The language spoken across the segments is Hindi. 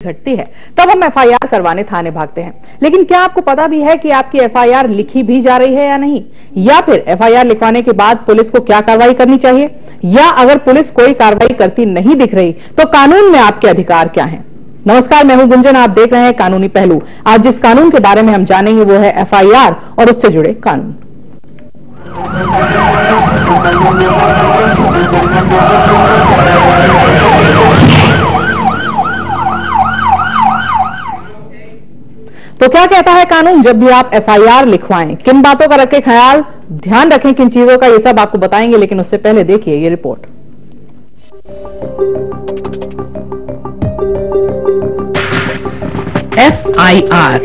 घटती है तब हम एफआईआर करवाने थाने भागते हैं। लेकिन क्या आपको पता भी है कि आपकी एफआईआर लिखी भी जा रही है या नहीं, या फिर एफआईआर लिखवाने के बाद पुलिस को क्या कार्रवाई करनी चाहिए, या अगर पुलिस कोई कार्रवाई करती नहीं दिख रही तो कानून में आपके अधिकार क्या हैं? नमस्कार, मैं हूं गुंजन, आप देख रहे हैं कानूनी पहलू। आज जिस कानून के बारे में हम जानेंगे वो है एफआईआर और उससे जुड़े कानून। तो क्या कहता है कानून जब भी आप एफआईआर लिखवाएं, किन बातों का रखें ख्याल, ध्यान रखें किन चीजों का, ये सब आपको बताएंगे। लेकिन उससे पहले देखिए ये रिपोर्ट। एफआईआर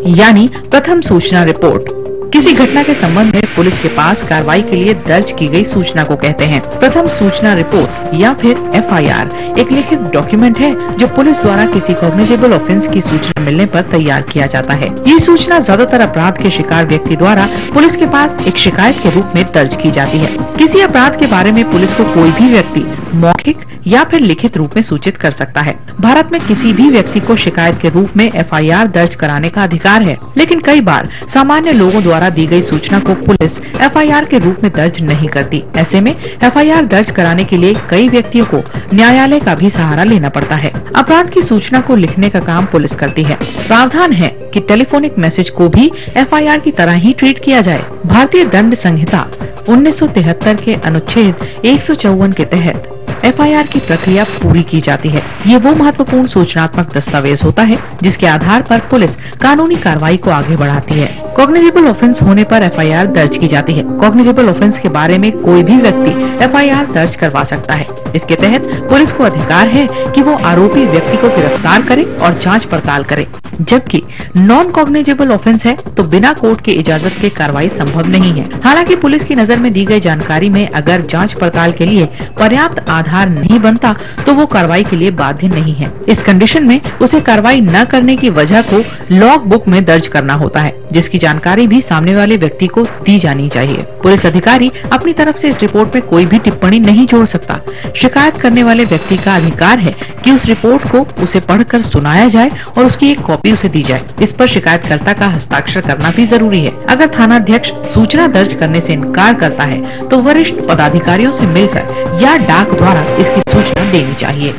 यानी प्रथम सूचना रिपोर्ट किसी घटना के संबंध में पुलिस के पास कार्रवाई के लिए दर्ज की गई सूचना को कहते हैं। प्रथम सूचना रिपोर्ट या फिर एफआईआर एक लिखित डॉक्यूमेंट है जो पुलिस द्वारा किसी कॉग्निजेबल ऑफेंस की सूचना मिलने पर तैयार किया जाता है। ये सूचना ज्यादातर अपराध के शिकार व्यक्ति द्वारा पुलिस के पास एक शिकायत के रूप में दर्ज की जाती है। किसी अपराध के बारे में पुलिस को कोई भी व्यक्ति मौखिक या फिर लिखित रूप में सूचित कर सकता है। भारत में किसी भी व्यक्ति को शिकायत के रूप में एफआईआर दर्ज कराने का अधिकार है, लेकिन कई बार सामान्य लोगों द्वारा दी गई सूचना को पुलिस एफआईआर के रूप में दर्ज नहीं करती। ऐसे में एफआईआर दर्ज कराने के लिए कई व्यक्तियों को न्यायालय का भी सहारा लेना पड़ता है। अपराध की सूचना को लिखने का काम पुलिस करती है। प्रावधान है कि टेलीफोनिक मैसेज को भी एफआईआर की तरह ही ट्रीट किया जाए। भारतीय दंड संहिता 1973 के अनुच्छेद 154 के तहत एफआईआर की प्रक्रिया पूरी की जाती है। ये वो महत्वपूर्ण सूचनात्मक दस्तावेज होता है जिसके आधार पर पुलिस कानूनी कार्रवाई को आगे बढ़ाती है। कॉग्निजेबल ऑफेंस होने पर एफआईआर दर्ज की जाती है। कॉग्निजेबल ऑफेंस के बारे में कोई भी व्यक्ति एफआईआर दर्ज करवा सकता है। इसके तहत पुलिस को अधिकार है कि वो आरोपी व्यक्ति को गिरफ्तार करे और जांच पड़ताल करे। जबकि नॉन कॉग्निजेबल ऑफेंस है तो बिना कोर्ट की इजाजत के कार्रवाई संभव नहीं है। हालांकि पुलिस की नजर में दी गई जानकारी में अगर जांच पड़ताल के लिए पर्याप्त आधार नहीं बनता तो वो कार्रवाई के लिए बाध्य नहीं है। इस कंडीशन में उसे कार्रवाई न करने की वजह को लॉग बुक में दर्ज करना होता है, जिसकी जानकारी भी सामने वाले व्यक्ति को दी जानी चाहिए। पुलिस अधिकारी अपनी तरफ से इस रिपोर्ट में कोई भी टिप्पणी नहीं जोड़ सकता। शिकायत करने वाले व्यक्ति का अधिकार है कि उस रिपोर्ट को उसे पढ़कर सुनाया जाए और उसकी एक कॉपी उसे दी जाए। इस पर शिकायतकर्ता का हस्ताक्षर करना भी जरूरी है। अगर थानाध्यक्ष सूचना दर्ज करने से इनकार करता है तो वरिष्ठ पदाधिकारियों से मिलकर या डाक द्वारा इसकी सूचना देनी चाहिए।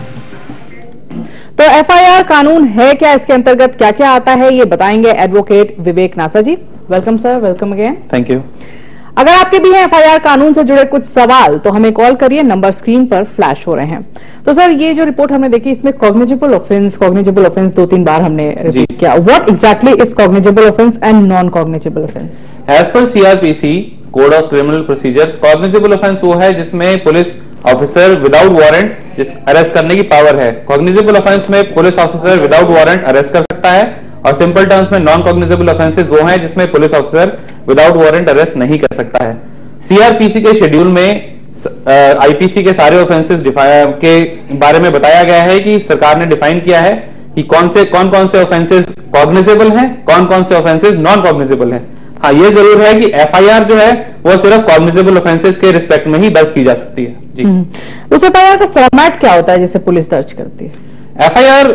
तो एफआईआर कानून है क्या, इसके अंतर्गत क्या क्या आता है, ये बताएंगे advocate Vivek Nasa ji. Welcome sir, welcome again. Thank you. अगर आपके भी हैं एफआईआर कानून से जुड़े कुछ सवाल तो हमें कॉल करिए, नंबर स्क्रीन पर फ्लैश हो रहे हैं। तो सर, ये जो रिपोर्ट हमने देखी इसमें कॉग्निजेबल ऑफेंस 2-3 बार हमने रिपीट किया। What exactly is cognizable offence and non cognizable offence? As per CrPC code of criminal procedure, cognizable offence वो है जिसमें police officer without warrant arrest करने की पावर है। कॉग्निजेबल ऑफेंस में police officer without warrant arrest कर सकता है, और सिंपल टर्म्स में नॉन कॉग्निजेबल ऑफेंसेस वो हैं जिसमें police officer without warrant arrest नहीं कर सकता है। सीआरपीसी के शेड्यूल में आईपीसी के सारे ऑफेंसेस के बारे में बताया गया है कि सरकार ने डिफाइन किया है कि कौन कौन से ऑफेंसेस कॉग्निजेबल हैं, कौन कौन से ऑफेंसेस नॉन कॉग्निजेबल हैं। हाँ, ये जरूर है कि एफआईआर जो है वो सिर्फ कॉग्निजेबल ऑफेंसेस के रिस्पेक्ट में ही दर्ज की जा सकती है। जी। उस एफआईआर का फॉर्मेट क्या होता है जिसे पुलिस दर्ज करती है? एफआईआर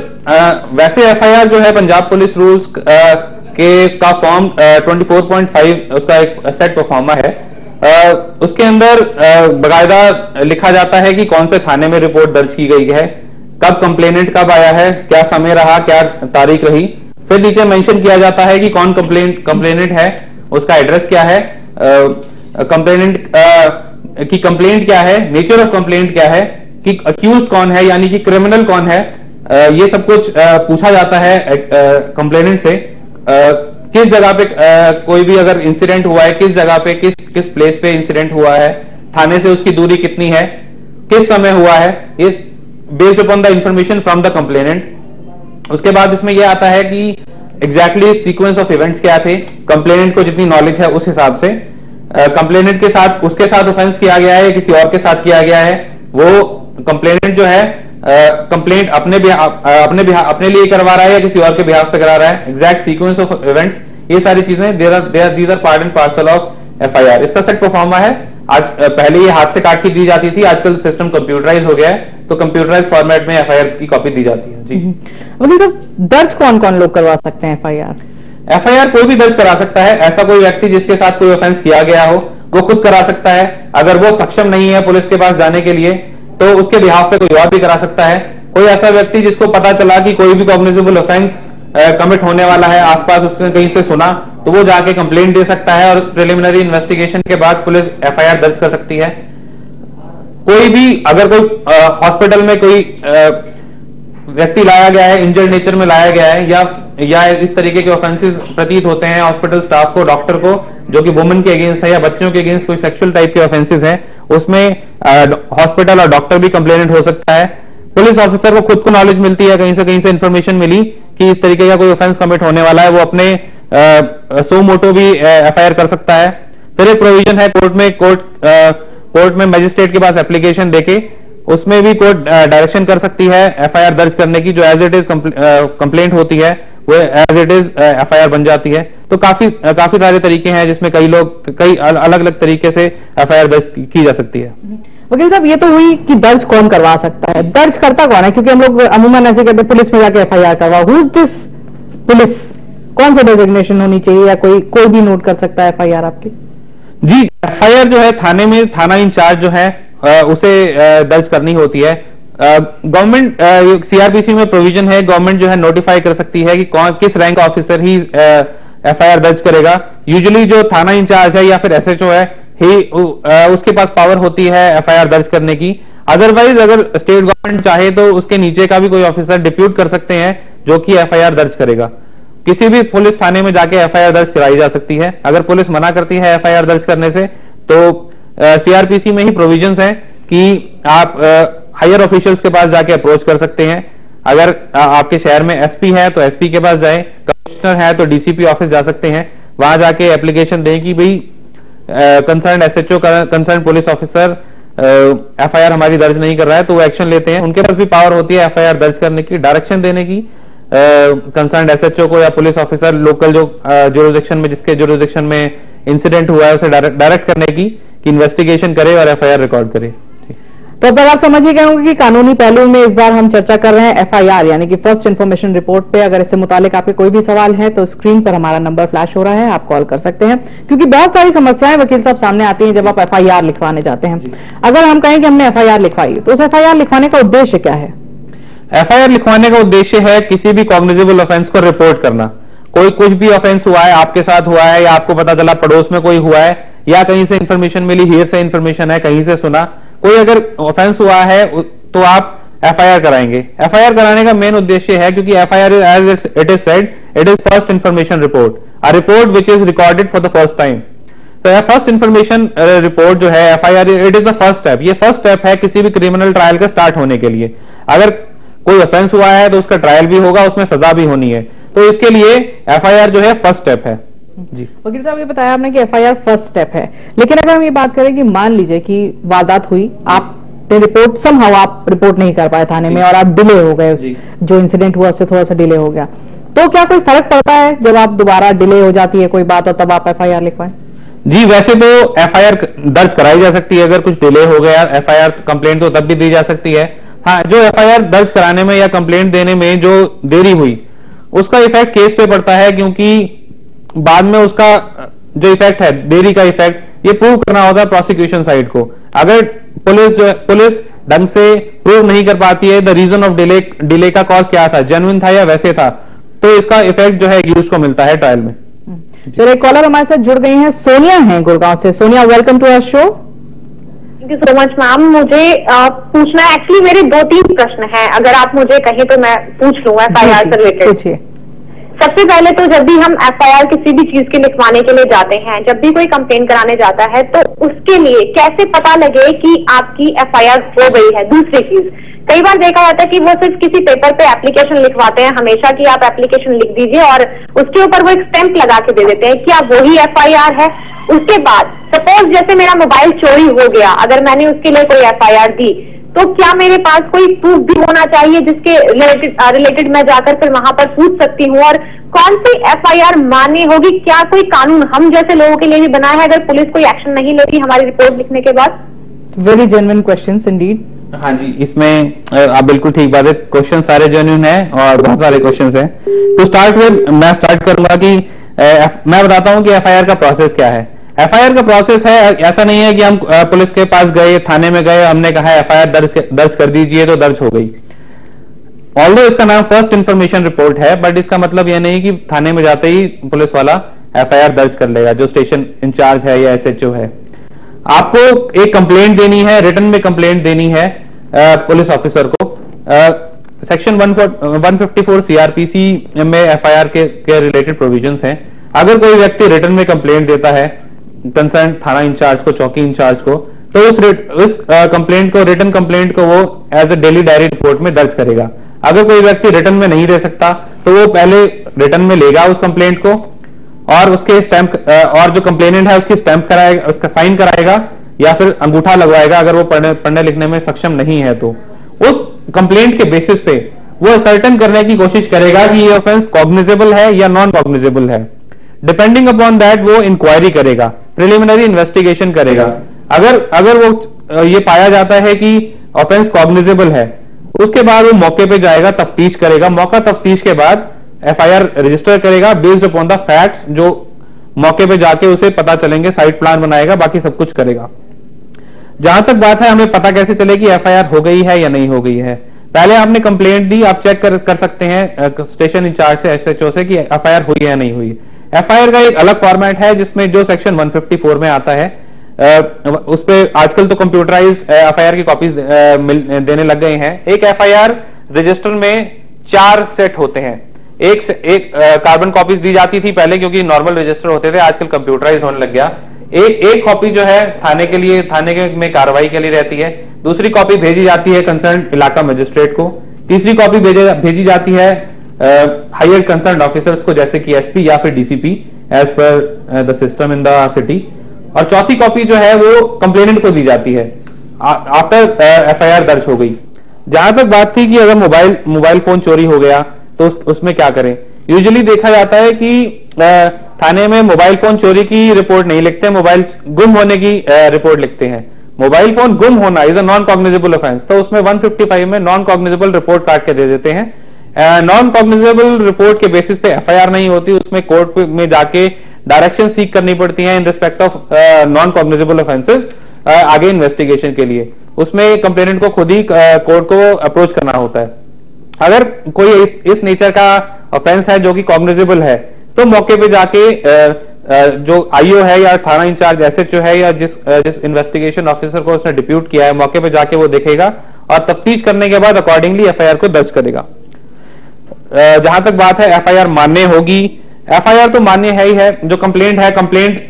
वैसे एफआईआर जो है पंजाब पुलिस रूल्स का फॉर्म 24.5 उसका एक सेट परफॉर्मा है। उसके अंदर बकायदा लिखा जाता है कि कौन से थाने में रिपोर्ट दर्ज की गई है, कब कंप्लेनेंट कब आया है, क्या समय रहा, क्या तारीख रही। फिर नीचे मेंशन किया जाता है कि कौन कंप्लेनेंट है, उसका एड्रेस क्या है, कंप्लेनेंट की कंप्लेंट क्या है, नेचर ऑफ कंप्लेंट क्या है, कि अक्यूज्ड कौन है यानी कि क्रिमिनल कौन है। ये सब कुछ पूछा जाता है कंप्लेनेंट से। किस जगह पे कोई भी अगर इंसिडेंट हुआ है, किस जगह पे किस प्लेस पे इंसिडेंट हुआ है, थाने से उसकी दूरी कितनी है, किस समय हुआ है, ये based upon the information from the complainant. उसके बाद इसमें यह आता है कि एग्जैक्टली सीक्वेंस ऑफ इवेंट्स क्या थे, कंप्लेनेंट को जितनी नॉलेज है उस हिसाब से। कंप्लेनेंट के साथ उसके साथ ऑफेंस किया गया है, किसी और के साथ किया गया है, वो कंप्लेनेंट जो है कंप्लेंट अपने लिए करवा रहा है या किसी और के बिहाफ पे करा रहा है, एग्जैक्ट सीक्वेंस ऑफ इवेंट्स, ये सारी चीजें these are part and parcel of FIR. इसका सेट परफॉर्मा है आज पहले ये हाथ से काट के दी जाती थी, आजकल सिस्टम कंप्यूटराइज हो गया है, तो कंप्यूटराइज फॉर्मेट में एफआईआर की कॉपी दी जाती है। जी वकील साहब, दर्ज कौन कौन लोग करवा सकते हैं एफआईआर? एफआईआर कोई भी दर्ज करा सकता है। ऐसा कोई व्यक्ति जिसके साथ कोई ऑफेंस किया गया हो वो खुद करा सकता है। अगर वो सक्षम नहीं है पुलिस के पास जाने के लिए तो उसके बिहाफ पे कोई और भी करा सकता है। कोई ऐसा व्यक्ति जिसको पता चला कि कोई भी कॉग्निजेबल ऑफेंस कमिट होने वाला है, आसपास उसने कहीं से सुना, तो वो जाके कंप्लेंट दे सकता है और प्रिलिमिनरी इन्वेस्टिगेशन के बाद पुलिस एफआईआर दर्ज कर सकती है। कोई भी अगर कोई हॉस्पिटल में कोई व्यक्ति लाया गया है, इंजर्ड नेचर में लाया गया है, या इस तरीके के ऑफेंसेस प्रतीत होते हैं हॉस्पिटल स्टाफ को, डॉक्टर को, जो कि वुमेन के अगेंस्ट है या बच्चों के अगेंस्ट कोई सेक्सुअल टाइप के ऑफेंसेस हैं, उसमें हॉस्पिटल और डॉक्टर भी कंप्लेनेंट हो सकता है। पुलिस ऑफिसर को खुद को नॉलेज मिलती है, कहीं से इंफॉर्मेशन मिली कि इस तरीके का कोई ऑफेंस कमिट होने वाला है, वो अपने सो मोटो भी एफआईआर कर सकता है। फिर एक प्रोविजन है कोर्ट में मजिस्ट्रेट के पास एप्लीकेशन देके उसमें भी कोर्ट डायरेक्शन कर सकती है एफआईआर दर्ज करने की, जो एज इट इज कंप्लेंट होती है वो एज इट इज एफआईआर बन जाती है। तो काफी सारे तरीके हैं जिसमें कई अलग अलग तरीके से एफआईआर दर्ज की जा सकती है। वकील साहब, ये तो हुई कि दर्ज कौन करवा सकता है, दर्ज करता कौन है? क्योंकि हम लोग अमूमन ऐसे कहते हैं पुलिस में जाके एफआईआर करवाओ। Who is this police? कौन सा डेजिग्नेशन होनी चाहिए, या कोई भी नोट कर सकता है एफआईआर आपकी? जी, एफआईआर जो है थाने में थाना इंचार्ज जो है उसे दर्ज करनी होती है। गवर्नमेंट सीआरपीसी में प्रोविजन है, गवर्नमेंट जो है नोटिफाई कर सकती है कि किस रैंक ऑफिसर ही एफआईआर दर्ज करेगा। यूजुअली जो थाना इंचार्ज है या फिर एसएचओ है ही उसके पास पावर होती है एफआईआर दर्ज करने की। अदरवाइज अगर स्टेट गवर्नमेंट चाहे तो उसके नीचे का भी कोई ऑफिसर डिप्यूट कर सकते हैं जो कि एफआईआर दर्ज करेगा। किसी भी पुलिस थाने में जाके एफआईआर दर्ज कराई जा सकती है। अगर पुलिस मना करती है एफआईआर दर्ज करने से तो सीआरपीसी में ही प्रोविजंस हैं कि आप हायर ऑफिशियल्स के पास जाके अप्रोच कर सकते हैं। अगर आपके शहर में एसपी है तो एसपी के पास जाएं, कमिश्नर है तो डीसीपी ऑफिस जा सकते हैं, वहां जाके एप्लीकेशन दें कि भाई concern SHO concern police officer FIR हमारी दर्ज नहीं कर रहा है, तो वो एक्शन लेते हैं। उनके पास भी पावर होती है एफआईआर दर्ज करने की, डायरेक्शन देने की कंसर्न एसएचओ को या पुलिस ऑफिसर लोकल जो ज्यूरिसडिक्शन में जिसके ज्यूरिसडिक्शन में इंसिडेंट हुआ है उसे डायरेक्ट करने की कि इन्वेस्टिगेशन करे और एफआईआर रिकॉर्ड करे। तो अब तक आप समझिए गए होंगे कि कानूनी पहलू में इस बार हम चर्चा कर रहे हैं एफआईआर यानी कि फर्स्ट इन्फॉर्मेशन रिपोर्ट पे। अगर इससे मुतालिक आपके कोई भी सवाल है तो स्क्रीन पर हमारा नंबर फ्लैश हो रहा है, आप कॉल कर सकते हैं, क्योंकि बहुत सारी समस्याएं वकील साहब सामने आती हैं जब आप एफआईआर लिखवाने जाते हैं। अगर हम कहें कि हमने एफआईआर लिखवाई तो उस एफआईआर लिखवाने का उद्देश्य क्या है? एफआईआर लिखवाने का उद्देश्य है किसी भी कॉग्निजेबल ऑफेंस को रिपोर्ट करना। कोई कुछ भी ऑफेंस हुआ है, आपके साथ हुआ है या आपको पता चला पड़ोस में कोई हुआ है या कहीं से इंफॉर्मेशन मिली, हियर से इंफॉर्मेशन है, कहीं से सुना, कोई अगर ऑफेंस हुआ है तो आप एफआईआर कराएंगे। एफआईआर कराने का मेन उद्देश्य है क्योंकि FIR as it is said it is first information report, a report which is recorded for the first time. तो फर्स्ट इंफॉर्मेशन रिपोर्ट जो है FIR, it is the first step. ये फर्स्ट स्टेप है किसी भी क्रिमिनल ट्रायल का स्टार्ट होने के लिए। अगर कोई ऑफेंस हुआ है तो उसका ट्रायल भी होगा, उसमें सजा भी होनी है, तो इसके लिए एफआईआर जो है फर्स्ट स्टेप है। जी वकील साहब, ये बताया आपने कि एफआईआर फर्स्ट स्टेप है, लेकिन अगर हम ये बात करें कि मान लीजिए कि वारदात हुई, आपने रिपोर्ट समहाउ आप रिपोर्ट नहीं कर पाए थाने में और आप डिले हो गए, जो इंसिडेंट हुआ उससे थोड़ा सा डिले हो गया, तो क्या कोई फर्क पड़ता है जब आप दोबारा डिले हो जाती है कोई बात और तब आप एफआईआर लिखवाएं? जी, वैसे तो एफआईआर दर्ज कराई जा सकती है, अगर कुछ डिले हो गया एफआईआर कंप्लेंट तो तब भी दी जा सकती है। हाँ, जो एफआईआर दर्ज कराने में या कंप्लेंट देने में जो देरी हुई उसका इफेक्ट केस पे पड़ता है, क्योंकि बाद में उसका जो इफेक्ट है, देरी का इफेक्ट, ये प्रूव करना होता है प्रोसिक्यूशन साइड को। अगर पुलिस ढंग से प्रूव नहीं कर पाती है द रीजन ऑफ डिले का कॉज क्या था, जेन्युइन था या वैसे था, तो इसका इफेक्ट जो है यूज को मिलता है ट्रायल में। चलो, एक कॉलर हमारे साथ जुड़ गई हैं, सोनिया हैं गुड़गांव से। Sonia, welcome to our show. Thank you so much ma'am. मुझे पूछना है, एक्चुअली मेरे 2-3 प्रश्न हैं, अगर आप मुझे कहें तो मैं पूछ लूंगा एफआईआर से रिलेटेड। सबसे पहले तो जब भी हम एफआईआर किसी भी चीज के लिखवाने के लिए जाते हैं, जब भी कोई कंप्लेन कराने जाता है, तो उसके लिए कैसे पता लगे कि आपकी एफआईआर हो गई है? दूसरी चीज, कई बार देखा जाता है कि वो सिर्फ किसी पेपर पे एप्लीकेशन लिखवाते हैं हमेशा कि आप एप्लीकेशन लिख दीजिए और उसके ऊपर वो एक स्टैंप लगा के दे देते हैं, क्या वही एफआईआर है? उसके बाद सपोज जैसे मेरा मोबाइल चोरी हो गया, अगर मैंने उसके लिए कोई एफआईआर दी, तो क्या मेरे पास कोई प्रूफ भी होना चाहिए जिसके रिलेटेड मैं जाकर फिर वहां पर पूछ सकती हूँ? और कौन सी एफआईआर मान्य होगी? क्या कोई कानून हम जैसे लोगों के लिए भी बना है अगर पुलिस कोई एक्शन नहीं लेती हमारी रिपोर्ट लिखने के बाद? Very genuine questions Indeed. हाँ जी, इसमें आप बिल्कुल ठीक बात है, क्वेश्चन सारे जेन्युइन हैं और बहुत सारे क्वेश्चंस हैं। तो स्टार्ट विद मैं स्टार्ट करूंगा कि मैं बताता हूं कि एफआईआर का प्रोसेस क्या है। एफआईआर का प्रोसेस है, ऐसा नहीं है कि हम पुलिस के पास गए, थाने में गए, हमने कहा एफआईआर दर्ज कर दीजिए तो दर्ज हो गई। ऑल्दो इसका नाम फर्स्ट इंफॉर्मेशन रिपोर्ट है, बट इसका मतलब यह नहीं कि थाने में जाते ही पुलिस वाला एफआईआर दर्ज कर लेगा, जो स्टेशन इंचार्ज है या एसएचओ है। आपको एक कंप्लेंट देनी है, रिटर्न में कंप्लेंट देनी है पुलिस ऑफिसर को। सेक्शन 154 सीआरपीसी में एफआईआर के रिलेटेड प्रोविजंस हैं। अगर कोई व्यक्ति रिटर्न में कंप्लेंट देता है कंसर्न थाना इंचार्ज को, चौकी इंचार्ज को, तो उस कंप्लेंट को, रिटर्न कंप्लेंट को वो as a daily diary report में दर्ज करेगा। अगर कोई व्यक्ति रिटर्न में नहीं दे सकता तो वो पहले रिटर्न में लेगा उस कंप्लेंट को और उसके स्टैंप और जो कंप्लेनेंट है उसकी स्टैंप कराएगा, उसका साइन कराएगा या फिर अंगूठा लगवाएगा अगर वो पढ़ने लिखने में सक्षम नहीं है। तो उस कंप्लेंट के बेसिस पे वो सर्टन करने की कोशिश करेगा कि ये ऑफेंस कॉग्निजेबल है या नॉन कॉग्निजेबल है। डिपेंडिंग अपॉन दैट वो इंक्वायरी करेगा, प्रिलिमिनरी इन्वेस्टिगेशन करेगा। अगर वो ये पाया जाता है कि ऑफेंस कॉग्निजेबल है, उसके बाद वो मौके पे जाएगा, तफ्तीश करेगा। मौका तफ्तीश के बाद एफआईआर रजिस्टर करेगा बेस्ड अपॉन द फैक्ट्स जो मौके पे जाके उसे पता चलेंगे, साइट प्लान बनाएगा, बाकी सब कुछ करेगा। जहां तक बात है हमें पता कैसे चले कि एफआईआर हो गई है या नहीं हो गई है। पहले आपने कंप्लेंट दी, आप चेक कर सकते हैं स्टेशन इंचार्ज से, एसएचओ से कि एफआईआर हुई है या नहीं हुई। एफआईआर का एक अलग फॉर्मेट है जिसमें जो सेक्शन 154 में आता है उस पे आजकल तो कंप्यूटराइज्ड एफआईआर की कॉपीज देने लग गए हैं। एक एफआईआर रजिस्टर में 4 सेट होते हैं। एक कार्बन कॉपीज दी जाती थी पहले क्योंकि नॉर्मल रजिस्टर होते थे, आजकल कंप्यूटराइज होने लग गया। एक कॉपी जो है थाने के लिए, थाने में कार्रवाई के लिए रहती है। दूसरी कॉपी भेजी जाती है कंसर्न इलाका मजिस्ट्रेट को। तीसरी कॉपी भेजी जाती है हायर कंसर्न ऑफिसर्स को, जैसे कि एसपी या फिर DCP as per the system in the city. और चौथी कॉपी जो है वो कंप्लेनेंट को दी जाती है आफ्टर एफआईआर दर्ज हो गई। जहां तक बात थी कि अगर मोबाइल फोन चोरी हो गया तो उसमें क्या करें। यूजुअली देखा जाता है कि थाने में मोबाइल फोन चोरी की रिपोर्ट नहीं लिखते, मोबाइल गुम होने की रिपोर्ट लिखते हैं। मोबाइल फोन गुम होना is a non cognizable offence, तो उसमें 155 में नॉन कॉग्निजेबल रिपोर्ट काट के दे देते हैं। नॉन कॉग्निजेबल रिपोर्ट के बेसिस पे एफआईआर नहीं होती, उसमें कोर्ट में जाके डायरेक्शन सीख करनी पड़ती है in respect of non cognizable offences आगे इन्वेस्टिगेशन के लिए। उसमें कंप्लेनेंट को खुद ही कोर्ट को अप्रोच करना होता है। अगर कोई इस नेचर का ऑफेंस है जो कि कॉग्निजेबल है तो मौके पे जाके जो आईओ है या थाना इंचार्ज एसएचओ है या जिस इन्वेस्टिगेशन ऑफिसर को उसने डिप्यूट किया है, मौके पे जाके वो देखेगा और तफ्तीश करने के बाद अकॉर्डिंगली एफआईआर को दर्ज करेगा। जहां तक बात है एफआईआर मान्य होगी, एफआईआर तो मान्य है ही है। जो कंप्लेंट है, कंप्लेंट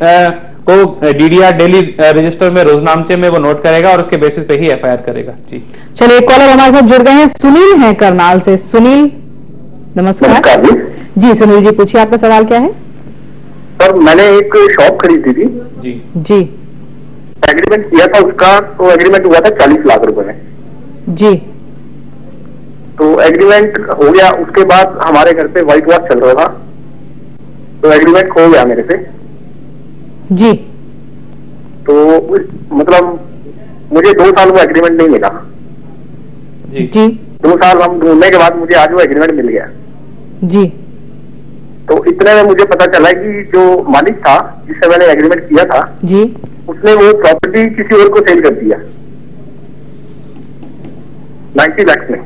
को डीडीआर डेली रजिस्टर में रोजनामचे में वो नोट करेगा और उसके बेसिस पे ही एफआईआर करेगा। जी चलिए, एक कॉलर हमारे साथ जुड़ गए हैं, सुनील हैं करनाल से। सुनील नमस्कार। जी सुनील जी, पूछिए आपका सवाल क्या है। सर मैंने एक शॉप खरीदी थी जी एग्रीमेंट किया था उसका, तो एग्रीमेंट हुआ था 40 लाख रुपए में जी। तो एग्रीमेंट हो गया, उसके बाद हमारे घर पे व्हाइट वॉश चल रहा था, तो एग्रीमेंट खो गया मेरे से जी। तो मतलब मुझे 2 साल वो एग्रीमेंट नहीं मिला जी। 2 साल हम ढूंढने के बाद मुझे आज वो एग्रीमेंट मिल गया जी। तो इतने में मुझे पता चला कि जो मालिक था जिससे मैंने एग्रीमेंट किया था जी, उसने वो प्रॉपर्टी किसी और को सेल कर दिया 90 लाख में।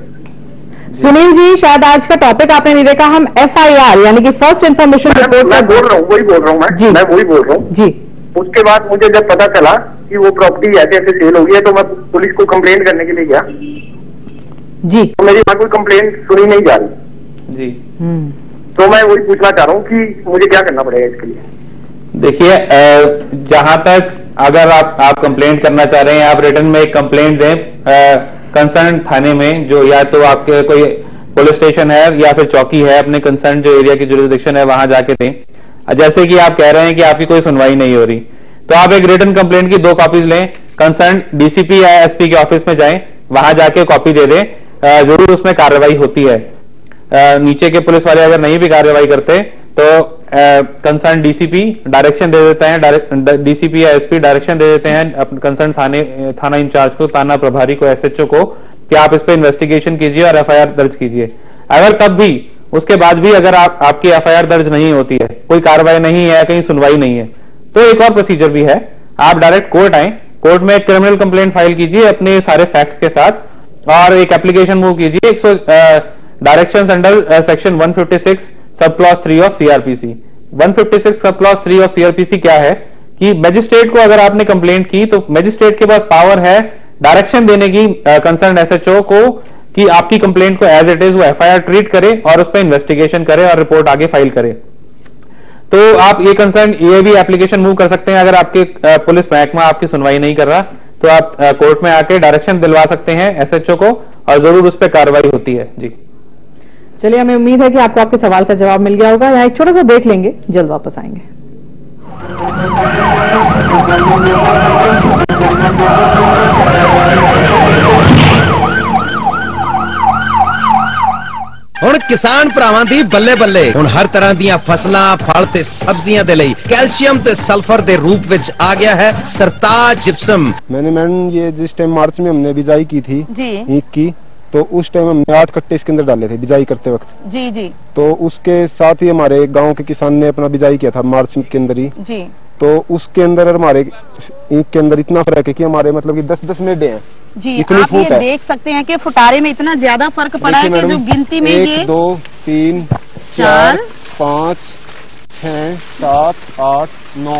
सुनील जी, शायद आज का टॉपिक आपने नहीं देखा, हम एफआईआर यानी कि फर्स्ट इंफॉर्मेशन रिपोर्ट मैं बोल रहा हूँ, वही बोल रहा हूँ मैं वही बोल रहा हूँ जी। उसके बाद मुझे जब पता चला कि वो प्रॉपर्टी ऐसे ऐसे सेल हो गई है तो मैं पुलिस को कंप्लेंट करने के लिए गया जी। तो मेरी वहां कोई कंप्लेंट सुनी नहीं जा रही जी। तो मैं वही पूछना चाह रहा हूँ कि मुझे क्या करना पड़ेगा इसके लिए। देखिए, जहां तक अगर आप कंप्लेंट करना चाह रहे हैं, आप रिटर्न में एक कंप्लेंट दें कंसर्न थाने में, जो या तो आपके कोई पुलिस स्टेशन है या फिर चौकी है, अपने कंसर्न जो एरिया की जुरिसडिक्शन है वहां जाके दें। जैसे कि आप कह रहे हैं कि आपकी कोई सुनवाई नहीं हो रही, तो आप एक रिटर्न कंप्लेंट की 2 कॉपीज लें, कंसर्न डीसीपी या एसपी के ऑफिस में जाएं, वहां जाके कॉपी दे दें, जरूर उसमें कार्रवाई होती है। नीचे के पुलिस वाले अगर नहीं भी कार्रवाई करते तो कंसर्न डीसीपी डायरेक्शन दे देते हैं, डीसीपी या एसपी डायरेक्शन दे देते हैं कंसर्न थाना इंचार्ज को, थाना प्रभारी को, एसएचओ को कि आप इस पे इन्वेस्टिगेशन कीजिए और एफआईआर दर्ज कीजिए। अगर तब भी उसके बाद भी अगर आपकी एफआईआर दर्ज नहीं होती है, कोई कार्रवाई नहीं है, कहीं सुनवाई नहीं है, तो एक और प्रोसीजर भी है। आप डायरेक्ट कोर्ट आए, कोर्ट में क्रिमिनल कंप्लेंट फाइल कीजिए अपने सारे फैक्ट्स के साथ और एक एप्लीकेशन मूव कीजिए directions under section 156 sub clause 3 of CrPC. 156 sub clause 3 of CrPC क्या है कि मजिस्ट्रेट को अगर आपने कंप्लेंट की तो मजिस्ट्रेट के पास पावर है डायरेक्शन देने की कंसर्न एसएचओ को कि आपकी कंप्लेंट को एज इट इज वो एफआईआर ट्रीट करे और उस पर इन्वेस्टिगेशन करे और रिपोर्ट आगे फाइल करे। तो आप ये भी एप्लीकेशन मूव कर सकते हैं। अगर आपके पुलिस महकमा आपकी सुनवाई नहीं कर रहा तो आप कोर्ट में आके डायरेक्शन दिलवा सकते हैं एसएचओ को और जरूर उस पर कार्रवाई होती है। जी चलिए, हमें उम्मीद है कि आपको आपके सवाल का जवाब मिल गया होगा। यहाँ एक छोटा सा ब्रेक लेंगे, जल्द वापस आएंगे। ਹੁਣ ਕਿਸਾਨ ਭਰਾਵਾਂ ਦੀ ਬੱਲੇ ਬੱਲੇ ਹੁਣ ਹਰ ਤਰ੍ਹਾਂ ਦੀਆਂ ਫਸਲਾਂ ਫਲ ਤੇ ਸਬਜ਼ੀਆਂ ਦੇ ਲਈ ਕੈਲਸ਼ੀਅਮ ਤੇ सल्फर ਦੇ रूप ਵਿੱਚ आ गया है सरताज जिप्सम। मैंने मैडम ये जिस टाइम मार्च में हमने बिजाई की थी ईख की, तो उस टाइम हमने 8 कट्टे इसके अंदर डाले थे बिजाई करते वक्त। जी जी। तो उसके साथ ही हमारे गांव के किसान ने अपना बिजाई किया था मार्च के अंदर ही जी। तो उसके अंदर हमारे ईख के अंदर इतना फर्क है कि हमारे मतलब कि 10-10 मेढे हैं जी। आप ये देख सकते हैं कि फुटारे में इतना ज्यादा फर्क पड़ा है कि जो गिनती में 1 2 3 4 5 6 7 8 9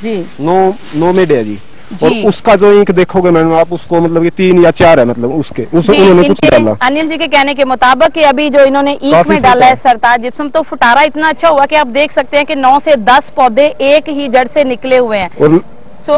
जी 9 मेढे है जी। और उसका जो ईंक देखोगे मैडम आप उसको मतलब कि 3 या 4 है, मतलब उसके उन्होंने कुछ डाला। अनिल जी के कहने के मुताबिक कि अभी जो इन्होंने ईंक में डाला है सरताज जिप्सम, तो फुटारा इतना अच्छा हुआ कि आप देख सकते हैं कि 9 से 10 पौधे एक ही जड़ से निकले हुए हैं। और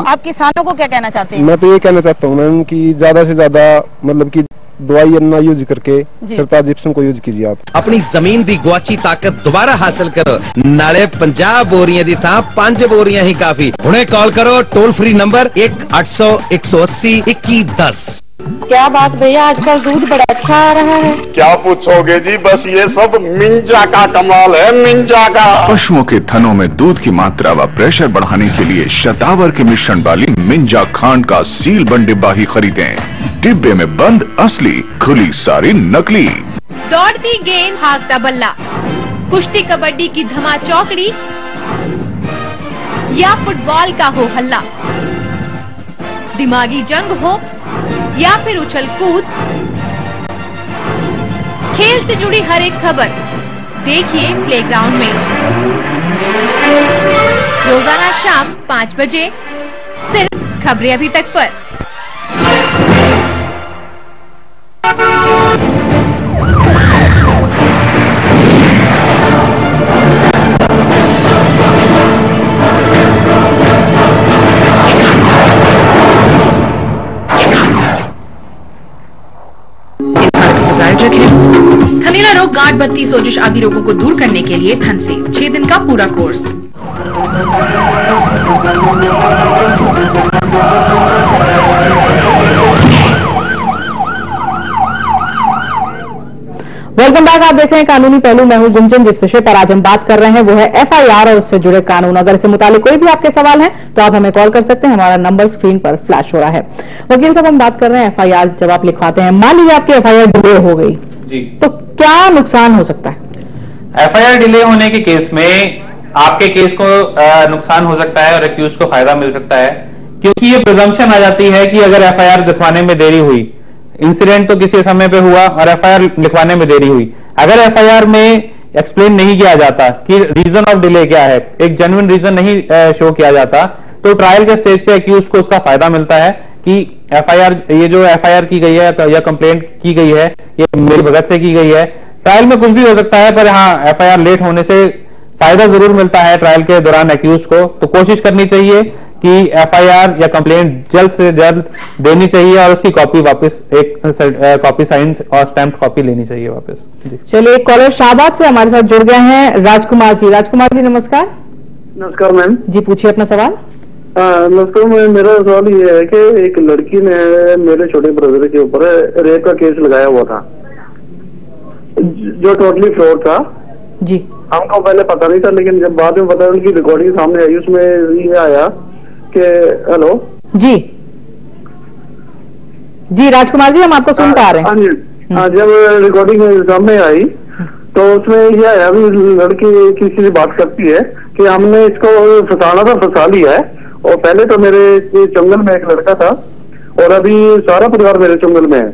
आप किसानों को क्या कहना चाहते हैं? मैं तो ये कहना चाहता हूँ मैम कि ज्यादा से ज्यादा मतलब कि दवाई ना यूज करके सरताज जिप्सम को यूज कीजिए। आप अपनी जमीन दी गुआची ताकत दोबारा हासिल करो, नाले 50 बोरियां दी थां 5 बोरियां ही काफी। हुणे कॉल करो टोल फ्री नंबर 1-800 180 2110। क्या बात भैया, आजकल दूध बड़ा अच्छा आ रहा है। क्या पूछोगे जी, बस ये सब मिंजा का कमाल है, मिंजा का। पशुओं के थनों में दूध की मात्रा व प्रेशर बढ़ाने के लिए शतावर के मिश्रण वाली मिंजा खांड का सील बंद डिब्बा ही खरीदें। डिब्बे में बंद असली, खुली सारी नकली। दौड़ती गेंद, भागता बल्ला, कुश्ती कबड्डी की धमा चौकड़ी या फुटबॉल का हो हल्ला, दिमागी जंग हो या फिर उछल कूद, खेल से जुड़ी हर एक खबर देखिए प्लेग्राउंड में। रोजाना शाम 5 बजे सिर्फ खबरें अभी तक पर। थनैला रोग, गांठ बत्ती, सोजिश आदि रोगों को दूर करने के लिए थन से 6 दिन का पूरा कोर्स। Welcome back. आप देख रहे हैं कानूनी पहलू। मैं हूं गुंजन। जिस विषय पर आज हम बात कर रहे हैं वो है एफआईआर और उससे जुड़े कानून। अगर इससे मुतालिक कोई भी आपके सवाल हैं तो आप हमें कॉल कर सकते हैं। हमारा नंबर स्क्रीन पर फ्लैश हो रहा है। वकील साहब, हम बात कर रहे हैं एफआईआर जब आप लिखवाते हैं, मान लीजिए आपकी एफआईआर डिले हो गई जी, तो क्या नुकसान हो सकता है? एफआईआर डिले होने के केस में आपके केस को नुकसान हो सकता है और एक्यूज को फायदा मिल सकता है, क्योंकि ये प्रिजम्पशन आ जाती है कि अगर एफआईआर लिखवाने में देरी हुई, इंसिडेंट तो किसी समय पे हुआ और एफआईआर लिखवाने में देरी हुई, अगर एफआईआर में एक्सप्लेन नहीं किया जाता कि रीजन ऑफ डिले क्या है, एक जेन्युइन रीजन नहीं शो किया जाता, तो ट्रायल के स्टेज पे एक्यूज को उसका फायदा मिलता है कि एफआईआर, ये जो एफआईआर की गई है या कंप्लेंट की गई है ये मेरी भगत से की गई है। ट्रायल में कुछ भी हो सकता है, पर हाँ एफआईआर लेट होने से फायदा जरूर मिलता है ट्रायल के दौरान एक्यूज को। तो कोशिश करनी चाहिए कि एफआईआर या कंप्लेंट जल्द से जल्द देनी चाहिए और उसकी कॉपी वापस, एक कॉपी साइंड और स्टैम्प कॉपी लेनी चाहिए वापस। चलिए, कॉलर शाहबाद से हमारे साथ जुड़ गए हैं राजकुमार जी। राजकुमार जी नमस्कार। नमस्कार मैम। जी पूछिए अपना सवाल। नमस्कार, मेरा सवाल ये है कि एक लड़की ने मेरे छोटे ब्रदर के ऊपर रेप का केस लगाया हुआ था, जो टोटली फ्रॉड था जी। हमको पहले पता नहीं था, लेकिन जब बाद में पता उनकी रिकॉर्डिंग सामने आई, उसमें ये आया कि हेलो जी जी राजकुमार जी, हम आपको सुन पा रहे हैं। हाँ, जब रिकॉर्डिंग सामने आई तो उसमें ये आया भी लड़की किसी से बात करती है कि हमने इसको फंसाना था, फंसा लिया है, और पहले तो मेरे जंगल में एक लड़का था और अभी सारा परिवार मेरे जंगल में है।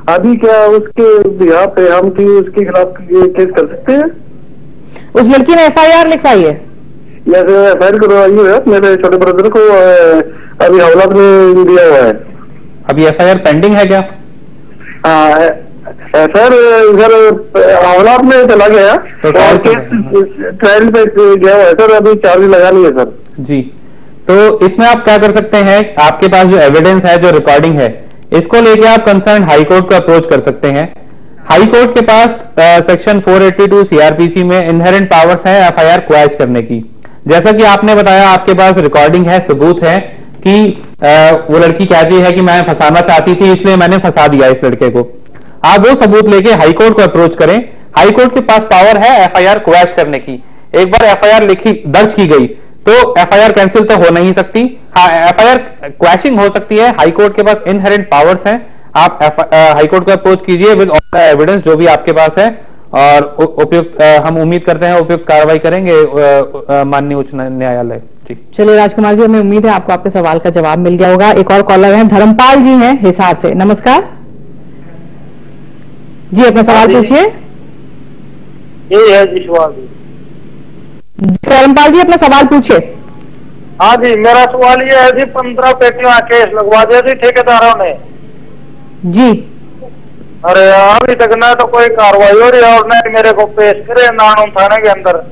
अभी क्या उसके बिहार पे हम की उसके खिलाफ केस कर सकते हैं? उस लड़की ने FIR लिखवाई है? FIR करवाई है, मेरे छोटे ब्रदर को अभी हवलात में दिया हुआ है। अभी FIR पेंडिंग है क्या? सर इधर हवलात में चला गया तो ट्रायल पे गया हुआ है सर, अभी चार्ज लगा नहीं है सर। जी, तो इसमें आप क्या कर सकते हैं, आपके पास जो एविडेंस है, जो रिकॉर्डिंग है, इसको लेके आप कंसर्न हाई कोर्ट को अप्रोच कर सकते हैं। हाई कोर्ट के पास सेक्शन 482 CRPC में इनहेरेंट पावर्स है FIR क्वैश करने की। जैसा कि आपने बताया, आपके पास रिकॉर्डिंग है, सबूत है कि वो लड़की कहती है कि मैं फंसाना चाहती थी, इसलिए मैंने फंसा दिया इस लड़के को। आप वो सबूत लेके हाई कोर्ट को अप्रोच करें। हाई कोर्ट के पास पावर है FIR क्वैश करने की। एक बार FIR दर्ज की गई तो FIR कैंसिल तो हो नहीं सकती। हाँ, FIR क्वैशिंग हो सकती है। हाई कोर्ट के पास इनहेरेंट पावर्स हैं। आप हाई कोर्ट को अप्रोच कीजिए विद ऑल एविडेंस जो भी आपके पास है, और उपयुक्त हम उम्मीद करते हैं उपयुक्त कार्रवाई करेंगे माननीय उच्च न्यायालय। जी चलिए राजकुमार जी, हमें उम्मीद है आपको आपके सवाल का जवाब मिल गया होगा। एक और कॉलर है, धर्मपाल जी हैं हिसार से। नमस्कार जी, अपना सवाल पूछिए। ये है जी सवाल। धर्मपाल जी, अपना सवाल पूछिए। हाँ जी, मेरा सवाल ये है जी, 15 पेटियां केस लगवा दिया थी ठेकेदारों ने जी। अरे अभी तक ना तो कोई कार्रवाई हो रही है और न मेरे को पेश करे नानू थाने के अंदर,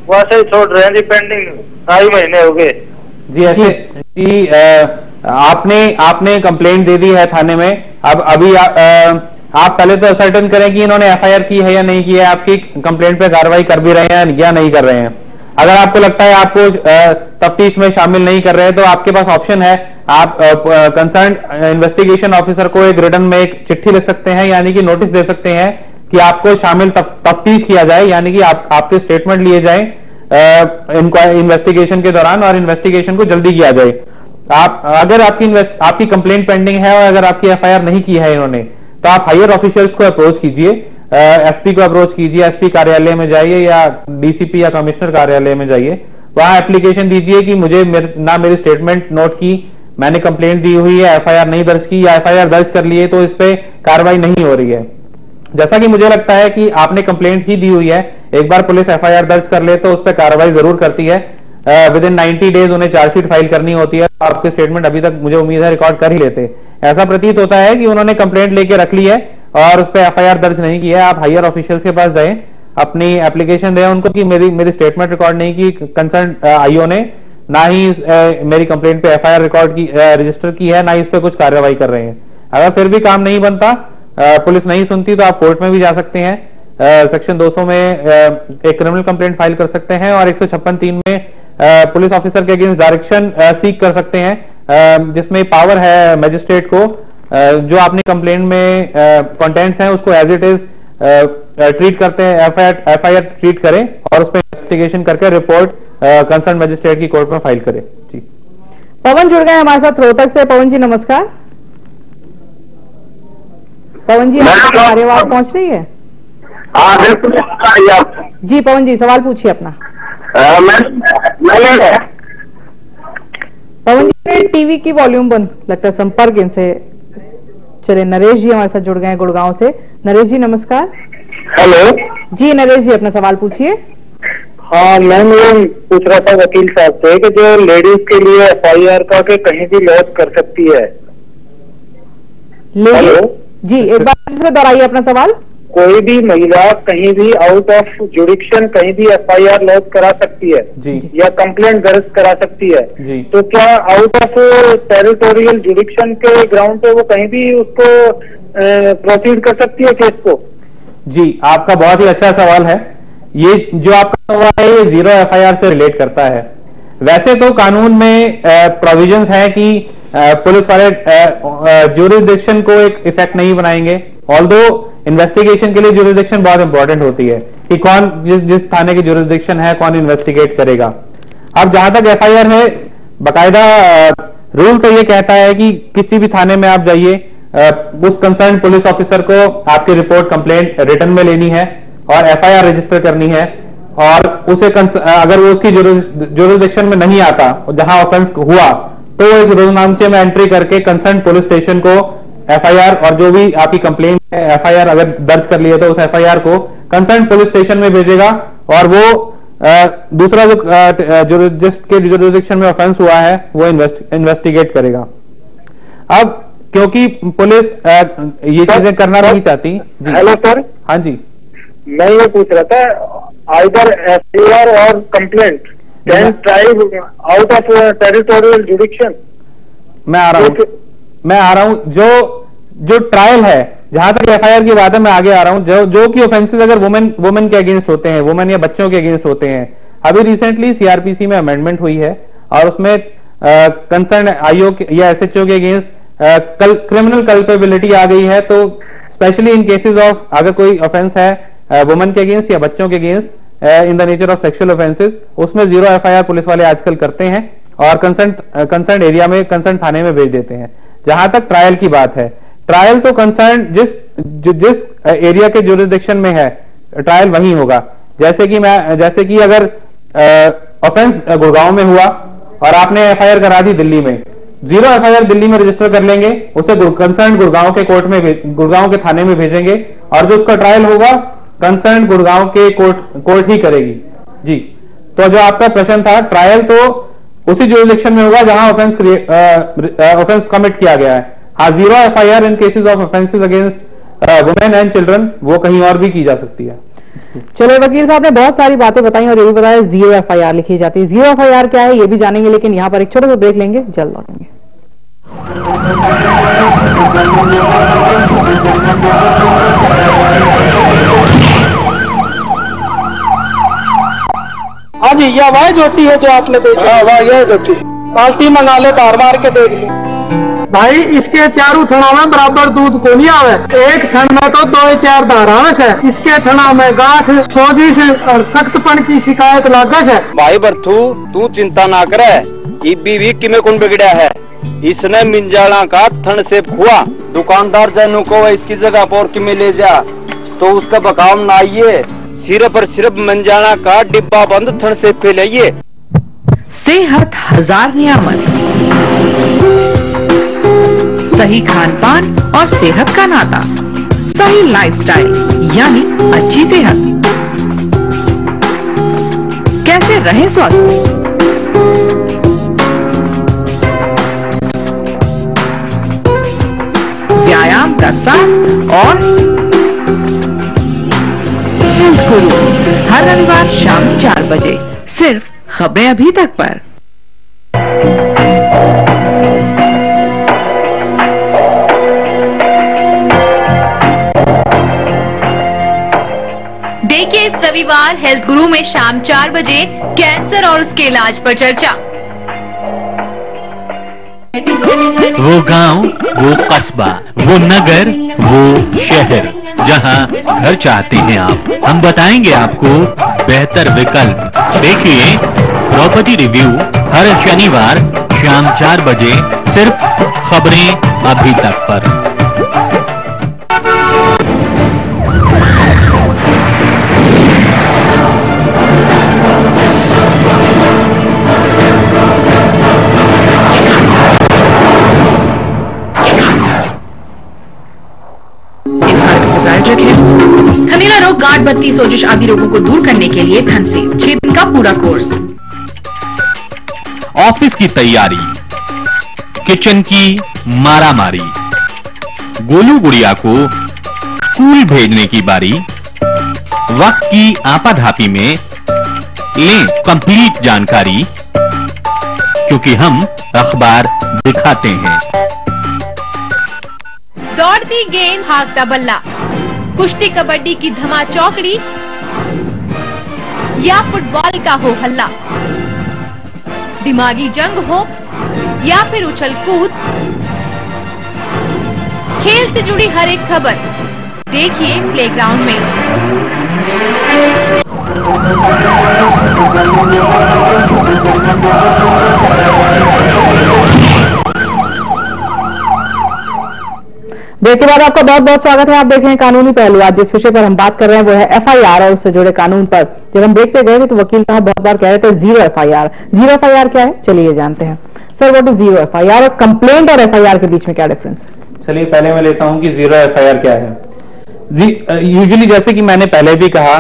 वैसे ही छोड़ रहे हैं जी, पेंडिंग 2.5 महीने हो गए जी। ऐसे जी आपने कंप्लेंट दे दी है थाने में। अब अभी आप पहले तो सर्टेन करें कि इन्होंने FIR की है या नहीं की है, आपकी कंप्लेंट पे कार्रवाई कर भी रहे हैं या नहीं कर रहे हैं। अगर आपको लगता है आपको तफ्तीश में शामिल नहीं कर रहे हैं तो आपके पास ऑप्शन है, आप कंसर्न इन्वेस्टिगेशन ऑफिसर को एक रिटन में एक चिट्ठी लिख सकते हैं, यानी कि नोटिस दे सकते हैं कि आपको शामिल तफ्तीश किया जाए, यानी कि आपके स्टेटमेंट लिए जाए इन्वेस्टिगेशन के दौरान और इन्वेस्टिगेशन को जल्दी किया जाए। अगर आपकी कंप्लेंट पेंडिंग है और अगर आपकी FIR नहीं की है इन्होंने, तो आप हायर ऑफिशियल्स को अप्रोच कीजिए, SP को अप्रोच कीजिए, SP कार्यालय में जाइए या DCP या कमिश्नर कार्यालय में जाइए, वहां एप्लीकेशन दीजिए कि मुझे ना मेरी स्टेटमेंट नोट की, मैंने कंप्लेंट दी हुई है, FIR नहीं दर्ज की, या FIR दर्ज कर लिए तो इस पे कार्रवाई नहीं हो रही है। जैसा कि मुझे लगता है कि आपने कंप्लेंट ही दी हुई है, एक बार पुलिस FIR दर्ज कर ले तो उस पर कार्रवाई जरूर करती है। विद इन 90 डेज उन्हें चार्जशीट फाइल करनी होती है। आपके स्टेटमेंट अभी तक मुझे उम्मीद है रिकॉर्ड कर ही लेते। ऐसा प्रतीत होता है कि उन्होंने कंप्लेंट लेके रख ली है और उस पर FIR दर्ज नहीं की है। आप हायर ऑफिशियल्स के पास जाएं, अपनी एप्लीकेशन दें उनको कि मेरी स्टेटमेंट रिकॉर्ड नहीं की कंसर्न IO ने, ना ही मेरी कंप्लेंट पे FIR रिकॉर्ड की रजिस्टर की है, ना ही इस पे कुछ कार्रवाई कर रहे हैं। अगर फिर भी काम नहीं बनता, पुलिस नहीं सुनती, तो आप कोर्ट में भी जा सकते हैं। सेक्शन 200 में एक क्रिमिनल कंप्लेंट फाइल कर सकते हैं और 156(3) में पुलिस ऑफिसर के अगेंस्ट डायरेक्शन सीक कर सकते हैं, जिसमें पावर है मजिस्ट्रेट को जो आपने कंप्लेंट में कंटेंट्स हैं उसको एज इट इज ट्रीट करते हैं, FIR ट्रीट करें और उस पर इन्वेस्टिगेशन करके रिपोर्ट कंसर्न मजिस्ट्रेट की कोर्ट में फाइल करें। जी पवन जुड़ गए हमारे साथ रोहतक से। पवन जी नमस्कार। पवन जी, हमारी आवाज पहुंच रही है? हाँ बिल्कुल जी। पवन जी, सवाल पूछिए अपना। पवन जी, टीवी की वॉल्यूम बंद लगता है, संपर्क इनसे। चलिए, नरेश जी हमारे साथ जुड़ गए हैं गुड़गांव से। नरेश जी नमस्कार। हेलो जी नरेश जी, अपना सवाल पूछिए। हाँ, मैं ये पूछ रहा था वकील साहब से कि जो लेडीज के लिए FIR का के कहीं भी लॉन्च कर सकती है। हेलो जी, एक बार फिर से दोहराइए अपना सवाल। कोई भी महिला कहीं भी आउट ऑफ जुडिक्शन कहीं भी FIR लॉन्च करा सकती है जी, या कंप्लेंट दर्ज करा सकती है जी। तो क्या आउट ऑफ टेरिटोरियल जुडिक्शन के ग्राउंड पे वो कहीं भी उसको प्रोसीड कर सकती है केस को? जी, आपका बहुत ही अच्छा सवाल है। ये जो आपका सवाल है ये 0 FIR से रिलेट करता है। वैसे तो कानून में प्रोविजंस है कि पुलिस वाले ज्यूरिसडिक्शन को एक इफेक्ट नहीं बनाएंगे, ऑल्दो इन्वेस्टिगेशन के लिए ज्यूरिसडिक्शन बहुत इंपॉर्टेंट होती है कि कौन जिस थाने की ज्यूरिसडिक्शन है कौन इन्वेस्टिगेट करेगा। अब जहां तक एफआईआर है, बाकायदा रूल तो ये कहता है कि किसी भी थाने में आप जाइए, उस कंसर्न पुलिस ऑफिसर को आपकी रिपोर्ट कंप्लेंट रिटर्न में लेनी है और एफआईआर रजिस्टर करनी है, और उसे अगर वो उसकी ज्यूरिसडिक्शन में नहीं आता जहां ऑफेंस हुआ तो एक रोजनामचे में एंट्री करके कंसर्न पुलिस स्टेशन को एफआईआर और जो भी आपकी कंप्लेंट है एफआईआर अगर दर्ज कर लिया तो उस एफआईआर को कंसर्न पुलिस स्टेशन में भेजेगा और वो दूसरा जो जिसके ज्यूरिसडिक्शन में ऑफेंस हुआ है वो इन्वेस्टिगेट करेगा। अब क्योंकि पुलिस ये चीजें करना नहीं चाहती। Hello sir. हाँ जी, मैं ये पूछ रहा था, आइदर एफआईआर और complaint can tribe out of territorial जुडिक्शन। मैं आ रहा हूं जो ट्रायल है, जहां तक एफआईआर की बात है मैं आगे आ रहा हूं। जो कि ऑफेंसेस अगर वुमेन के अगेंस्ट होते हैं, वुमेन या बच्चों के अगेंस्ट होते हैं, अभी रिसेंटली सीआरपीसी में अमेंडमेंट हुई है और उसमें कंसर्न आईओ या एसएचओ के अगेंस्ट क्रिमिनल कल्पेबिलिटी आ गई है। तो स्पेशली इन केसेस ऑफ अगर कोई ऑफेंस है वुमेन के अगेंस्ट या बच्चों के against in the nature of sexual offences, उसमें 0 एफआईआर पुलिस वाले आजकल करते हैं और कंसर्न एरिया में कंसर्न थाने में भेज देते हैं। जहां तक ट्रायल की बात है, ट्रायल तो कंसर्न जिस एरिया के ज्यूरिसडिक्शन में है ट्रायल वहीं होगा। जैसे कि अगर ऑफेंस गुड़गांव में हुआ और आपने एफआईआर करा दी दिल्ली में, 0 एफआईआर दिल्ली में रजिस्टर कर लेंगे, उसे कंसर्न गुड़गांव के कोर्ट में गुड़गांव के थाने में भेजेंगे और जो उसका ट्रायल होगा कंसर्न गुड़गांव के कोर्ट ही करेगी। जी, तो जो आपका प्रश्न था, ट्रायल तो उसी ज्यूरिसडिक्शन में होगा जहां ऑफेंस कमिट किया गया है। हाँ, 0 FIR in cases of offences against women and children वो कहीं और भी की जा सकती है। चलो, वकील साहब ने बहुत सारी बातें बताई और ये भी बताया 0 एफआईआर लिखी जाती है। 0 एफआईआर क्या है ये भी जानेंगे, लेकिन यहाँ पर एक छोटा सा ब्रेक लेंगे, जल्द लौटेंगे। हाँ जी, यह वह जोटी है जो आपने देखी? हाँ, वह यह जोटी। बाल्टी मंगा ले, बार बार के देख ली भाई। इसके चारों थना में बराबर दूध को नहीं आवे, एक थन में तो 2-4 धारावस है। इसके थना में गांठ, सोजिश और सख्तपन की शिकायत लागस है। भाई बर्थू, तू चिंता ना करे, भी किमे कौन बिगड़ा है। इसने मिंजाला का थन से खुआ, दुकानदार जनों को इसकी जगह पर किमे ले जा तो उसका बकाम ना आइए, सिर्फ और सिर्फ मंजाना का डिब्बा बंद थन से फैलाइए। सेहत हजार नियामत, सही खान पान और सेहत का नाता, सही लाइफस्टाइल यानी अच्छी सेहत। कैसे रहें स्वस्थ? व्यायाम का साथ और हेल्थ गुरु हर रविवार शाम 4 बजे सिर्फ खबरें अभी तक पर। देखिए इस रविवार हेल्थ गुरु में शाम 4 बजे कैंसर और उसके इलाज पर चर्चा। वो गांव, वो कस्बा, वो नगर, वो शहर, जहां घर चाहते हैं आप, हम बताएंगे आपको बेहतर विकल्प। देखिए प्रॉपर्टी रिव्यू हर शनिवार शाम 4 बजे सिर्फ खबरें अभी तक पर। थनीला रोग, गांठ बत्ती, सोजिश आदि रोगों को दूर करने के लिए धन से 6 दिन का पूरा कोर्स। ऑफिस की तैयारी, किचन की मारामारी, गोलू गुड़िया को स्कूल भेजने की बारी, वक्त की आपाधापी में लें कंप्लीट जानकारी, क्योंकि हम अखबार दिखाते हैं। दौड़ती गेंद, भागता बल्ला, कुश्ती कबड्डी की धमाचौकड़ी या फुटबॉल का हो हल्ला, दिमागी जंग हो या फिर उछल कूद, खेल से जुड़ी हर एक खबर देखिए प्लेग्राउंड में। ब्रेक के बाद आपका बहुत बहुत स्वागत है। आप देख रहे हैं कानूनी पहलू। आज जिस विषय पर हम बात कर रहे हैं वो है एफआईआर और उससे जुड़े कानून पर। जब हम ब्रेक पे गए थे तो वकील साहब बहुत बार कह रहे थे जीरो एफआईआर। जीरो एफआईआर क्या है, चलिए जानते हैं। Sir, what is zero FIR और कंप्लेंट और एफआईआर के बीच में क्या डिफरेंस है? चलिए पहले मैं लेता हूं कि जीरो एफआईआर क्या है। यूजुअली जैसे कि मैंने पहले भी कहा,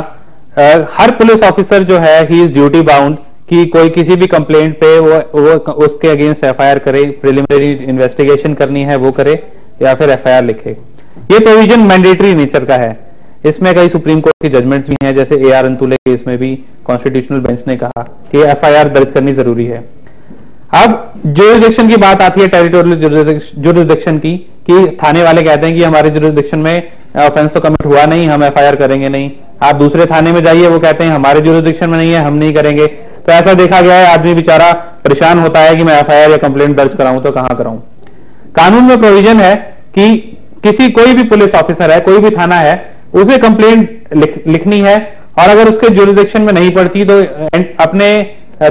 हर पुलिस ऑफिसर जो है ही इज ड्यूटी बाउंड कि कोई किसी भी कंप्लेंट पे वो उसके अगेंस्ट एफआईआर करे, प्रिलिमिनरी इन्वेस्टिगेशन करनी है वो करे या फिर एफआईआर लिखे। ये प्रोविजन मैंडेटरी नेचर का है। इसमें कई सुप्रीम कोर्ट की जजमेंट्स भी हैं, जैसे AR अंतुले केस में भी कॉन्स्टिट्यूशनल बेंच ने कहा कि एफआईआर दर्ज करनी जरूरी है। अब जुरिसडिक्शन की बात आती है, टेरिटोरियल जुरिसडिक्शन की, कि थाने वाले कहते हैं कि हमारे जुरिसडिक्शन में ऑफेंस तो कमिट हुआ नहीं, हम एफआईआर करेंगे नहीं। आप दूसरे थाने में जाइए, वो कहते हैं हमारे जुरिसडिक्शन में नहीं है, हम नहीं करेंगे। तो ऐसा देखा गया है, आदमी बेचारा परेशान होता है कि मैं एफआईआर या कंप्लेंट दर्ज कराऊं तो कहां कराऊं। कानून में प्रोविजन है कि कोई भी पुलिस ऑफिसर है, कोई भी थाना है, उसे कंप्लेंट लिखनी है और अगर उसके जुरिसडिक्शन में नहीं पड़ती तो अपने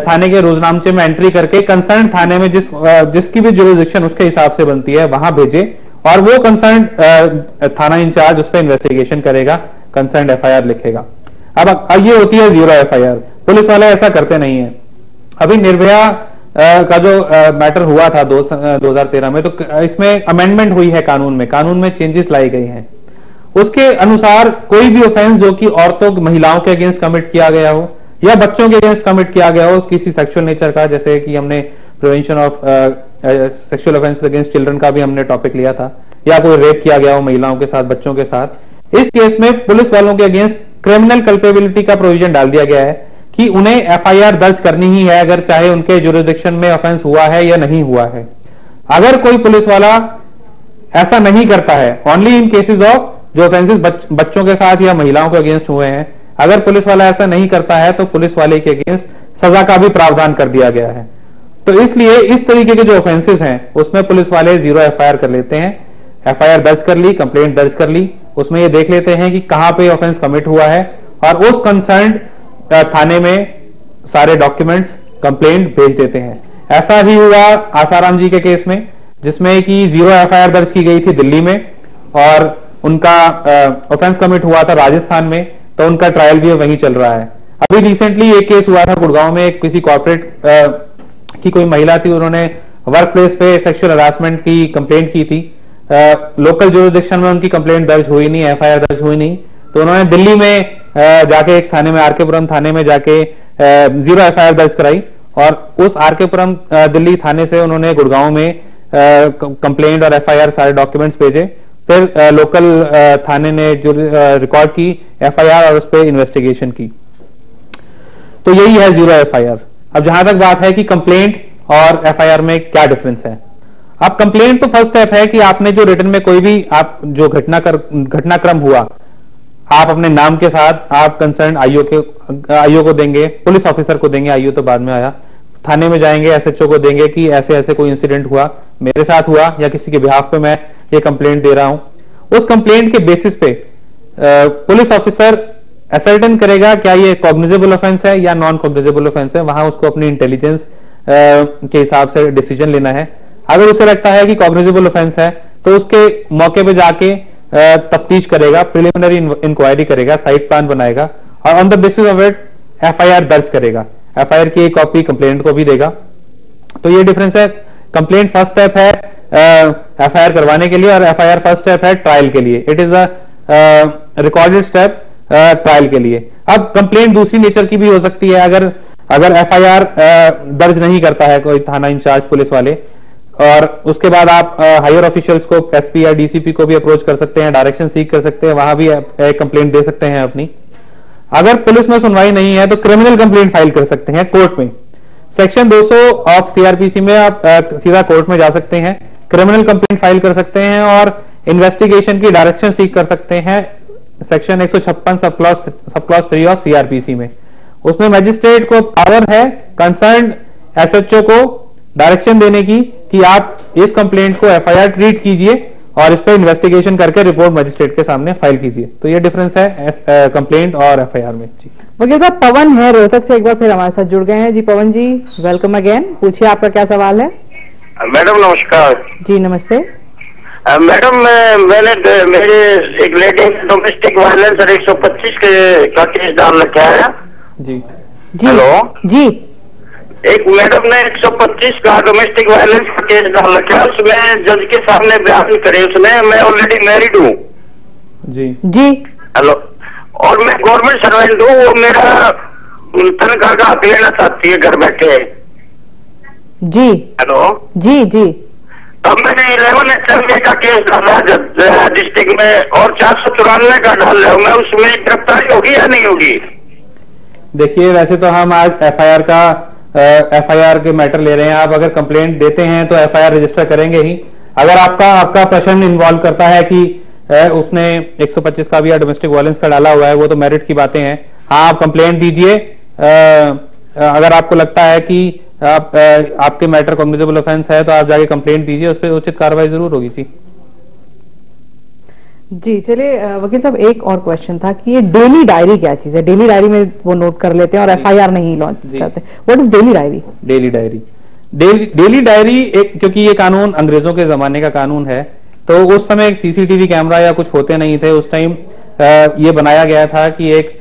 थाने के रोजनामचे में एंट्री करके कंसर्न थाने में जिसकी भी जुरिसडिक्शन उसके हिसाब से बनती है वहां भेजे और वो कंसर्न थाना इंचार्ज उस पर इन्वेस्टिगेशन करेगा, कंसर्न एफआईआर लिखेगा। अब ये होती है जीरो एफआईआर। पुलिस वाले ऐसा करते नहीं है। अभी निर्भया का जो मैटर हुआ था 2013 में, तो इसमें अमेंडमेंट हुई है कानून में चेंजेस लाई गई हैं। उसके अनुसार कोई भी ऑफेंस जो कि औरतों, महिलाओं के अगेंस्ट कमिट किया गया हो या बच्चों के अगेंस्ट कमिट किया गया हो किसी सेक्सुअल नेचर का, जैसे कि हमने prevention of sexual offence against children का भी हमने टॉपिक लिया था, या कोई रेप किया गया हो महिलाओं के साथ, बच्चों के साथ, इस केस में पुलिस वालों के अगेंस्ट क्रिमिनल कल्पेबिलिटी का प्रोविजन डाल दिया गया है कि उन्हें एफआईआर दर्ज करनी ही है, अगर चाहे उनके जुरिसडिक्शन में ऑफेंस हुआ है या नहीं हुआ है। अगर कोई पुलिस वाला ऐसा नहीं करता है, ओनली इन केसेस ऑफ जो ऑफेंसेस बच्चों के साथ या महिलाओं के अगेंस्ट हुए हैं, अगर पुलिस वाला ऐसा नहीं करता है तो पुलिस वाले के अगेंस्ट सजा का भी प्रावधान कर दिया गया है। तो इसलिए इस तरीके के जो ऑफेंसेस हैं उसमें पुलिस वाले जीरो एफआईआर कर लेते हैं। एफआईआर दर्ज कर ली, कंप्लेंट दर्ज कर ली, उसमें ये देख लेते हैं कि कहां पे ऑफेंस कमिट हुआ है और उस कंसर्न थाने में सारे डॉक्यूमेंट्स कंप्लेंट भेज देते हैं। ऐसा ही हुआ आसाराम जी के केस में, जिसमें कि जीरो एफआईआर दर्ज की गई थी दिल्ली में और उनका ऑफेंस कमिट हुआ था राजस्थान में, तो उनका ट्रायल भी वहीं चल रहा है। अभी रिसेंटली एक केस हुआ था गुड़गांव में, किसी कॉर्पोरेट की कोई महिला थी, उन्होंने वर्क प्लेस पे सेक्सुअल हरासमेंट की कंप्लेंट की थी। लोकल जुरिसडिक्शन में उनकी कंप्लेंट दर्ज हुई नहीं, एफआईआर दर्ज हुई नहीं, तो उन्होंने दिल्ली में जाके एक थाने में, आरकेपुरम थाने में जाके जीरो एफआईआर दर्ज कराई और उस आरकेपुरम दिल्ली थाने से उन्होंने गुड़गांव में कंप्लेंट और एफआईआर सारे डॉक्यूमेंट्स भेजे। फिर लोकल थाने ने जो रिकॉर्ड की एफआईआर और उस पर इन्वेस्टिगेशन की। तो यही है जीरो एफआईआर। अब जहां तक बात है कि कंप्लेंट और एफआईआर में क्या डिफरेंस है। अब कंप्लेंट तो फर्स्ट स्टेप है कि आपने जो रिटन में कोई भी आप जो घटनाक्रम हुआ, आप अपने नाम के साथ आप कंसर्न आईओ को देंगे, पुलिस ऑफिसर को देंगे, आईओ तो बाद में आया, थाने में जाएंगे, एसएचओ को देंगे कि ऐसे ऐसे कोई इंसिडेंट हुआ, मेरे साथ हुआ या किसी के बिहाफ पे मैं ये कंप्लेंट दे रहा हूं। उस कंप्लेंट के बेसिस पे पुलिस ऑफिसर असर्टेन करेगा क्या ये कॉग्निजेबल ऑफेंस है या नॉन कॉग्निजेबल ऑफेंस है। वहां उसको अपनी इंटेलिजेंस के हिसाब से डिसीजन लेना है। अगर उसे लगता है कि कॉग्निजेबल ऑफेंस है तो उसके मौके पे जाके तफ्तीश करेगा, प्रिलिमिनरी इंक्वायरी करेगा, साइट प्लान बनाएगा और on the basis of it FIR दर्ज करेगा। एफआईआर की एक कॉपी कंप्लेंट को भी देगा। तो ये डिफरेंस है। कंप्लेंट फर्स्ट स्टेप है एफआईआर करवाने के लिए और एफआईआर फर्स्ट स्टेप है ट्रायल के लिए। It is a recorded step trial के लिए। अब कंप्लेंट दूसरी नेचर की भी हो सकती है। अगर एफआईआर दर्ज नहीं करता है कोई थाना इंचार्ज पुलिस वाले और उसके बाद आप हायर ऑफिशियल्स को, एसपी या डीसीपी को भी अप्रोच कर सकते हैं, डायरेक्शन सीख कर सकते हैं, वहां भी एक कंप्लेंट दे सकते हैं अपनी। अगर पुलिस में सुनवाई नहीं है तो क्रिमिनल कंप्लेंट फाइल कर सकते हैं कोर्ट में। सेक्शन 200 ऑफ सीआरपीसी में आप सीधा कोर्ट में जा सकते हैं, क्रिमिनल कंप्लेंट फाइल कर सकते हैं और इन्वेस्टिगेशन की डायरेक्शन सीख कर सकते हैं section 156 sub clause 3 of CrPC में। उसमें मजिस्ट्रेट को पावर है कंसर्न एसएचओ को डायरेक्शन देने की कि आप इस कंप्लेंट को एफआईआर ट्रीट कीजिए और इस पर इन्वेस्टिगेशन करके रिपोर्ट मजिस्ट्रेट के सामने फाइल कीजिए। तो ये डिफरेंस है कंप्लेंट और एफआईआर में। जी वकील साहब, पवन है रोहतक से, एक बार फिर हमारे साथ जुड़ गए हैं। जी पवन जी, वेलकम अगेन। पूछिए, आपका क्या सवाल है? मैडम नमस्कार। जी नमस्ते। मैडम मैंने मेरे एक लेडी डोमेस्टिक वायलेंस और 125 का केस डाल रखा है। जी जी हेलो जी। एक मैडम ने 125 का डोमेस्टिक वायलेंस का केस डाल रखा है, उसमें जज के सामने बयान करे उसने, मैं ऑलरेडी मैरिड हूँ। जी जी। हेलो, और मैं गवर्नमेंट सर्वेंट हूँ, वो मेरा तनख्वाह का हक लेना चाहती है घर बैठे। जी हेलो जी जी। अब मैंने 11 SMA का केस डाला डिस्ट्रिक्ट में और 494 का डाल रहा हूँ मैं, उसमें गिरफ्तारी होगी या नहीं होगी? देखिए, वैसे तो हम आज एफआईआर के मैटर ले रहे हैं। आप अगर कंप्लेंट देते हैं तो एफआईआर रजिस्टर करेंगे ही। अगर आपका प्रश्न इन्वॉल्व करता है कि उसने 125 का भी या डोमेस्टिक वायलेंस का डाला हुआ है, वो तो मेरिट की बातें हैं। हाँ, आप कंप्लेंट दीजिए। अगर आपको लगता है कि आपके मैटर कॉग्निजेबल ऑफेंस है तो आप जाके कंप्लेंट दीजिए, उस पर उचित कार्रवाई जरूर होगी। जी जी। चलिए वकील साहब, एक और क्वेश्चन था कि ये डेली डायरी क्या चीज है? डेली डायरी में वो नोट कर लेते हैं और एफआईआर नहीं लॉन्च करते। What is daily diary? Daily diary एक, क्योंकि ये कानून अंग्रेजों के जमाने का कानून है, तो उस समय एक सीसीटीवी कैमरा या कुछ होते नहीं थे। उस टाइम ये बनाया गया था कि एक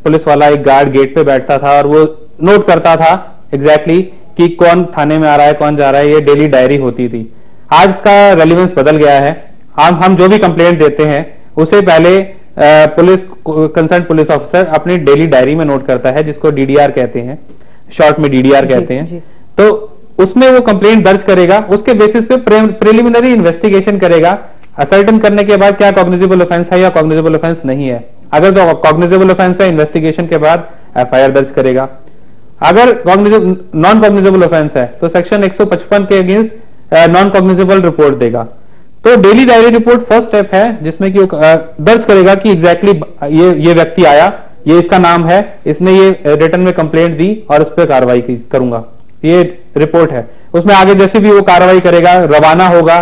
पुलिस वाला एक गार्ड गेट पे बैठता था और वो नोट करता था एग्जैक्टली कि कौन थाने में आ रहा है, कौन जा रहा है। ये डेली डायरी होती थी। आज इसका रेलिवेंस बदल गया है। हम जो भी कंप्लेंट देते हैं उसे पहले कंसर्न पुलिस ऑफिसर अपनी डेली डायरी में नोट करता है, जिसको डीडीआर कहते हैं, शॉर्ट में डीडीआर कहते हैं। तो उसमें वो कंप्लेंट दर्ज करेगा, उसके बेसिस पे प्रिलिमिनरी इन्वेस्टिगेशन करेगा, असर्टन करने के बाद क्या कॉग्निजेबल ऑफेंस है या कॉग्निजेबल ऑफेंस नहीं है। अगर तो कॉग्निजेबल ऑफेंस है, इन्वेस्टिगेशन के बाद एफआईआर दर्ज करेगा। अगर नॉन कॉग्निजेबल ऑफेंस है तो सेक्शन 155 के अगेंस्ट नॉन कॉग्निजेबल रिपोर्ट देगा। तो daily diary report first step है, जिसमें कि दर्ज करेगा कि एग्जैक्टली ये व्यक्ति आया, ये इसका नाम है, इसने ये रिटर्न में कंप्लेंट दी और इस पर कार्रवाई करूंगा। ये रिपोर्ट है। उसमें आगे जैसे भी वो कार्रवाई करेगा, रवाना होगा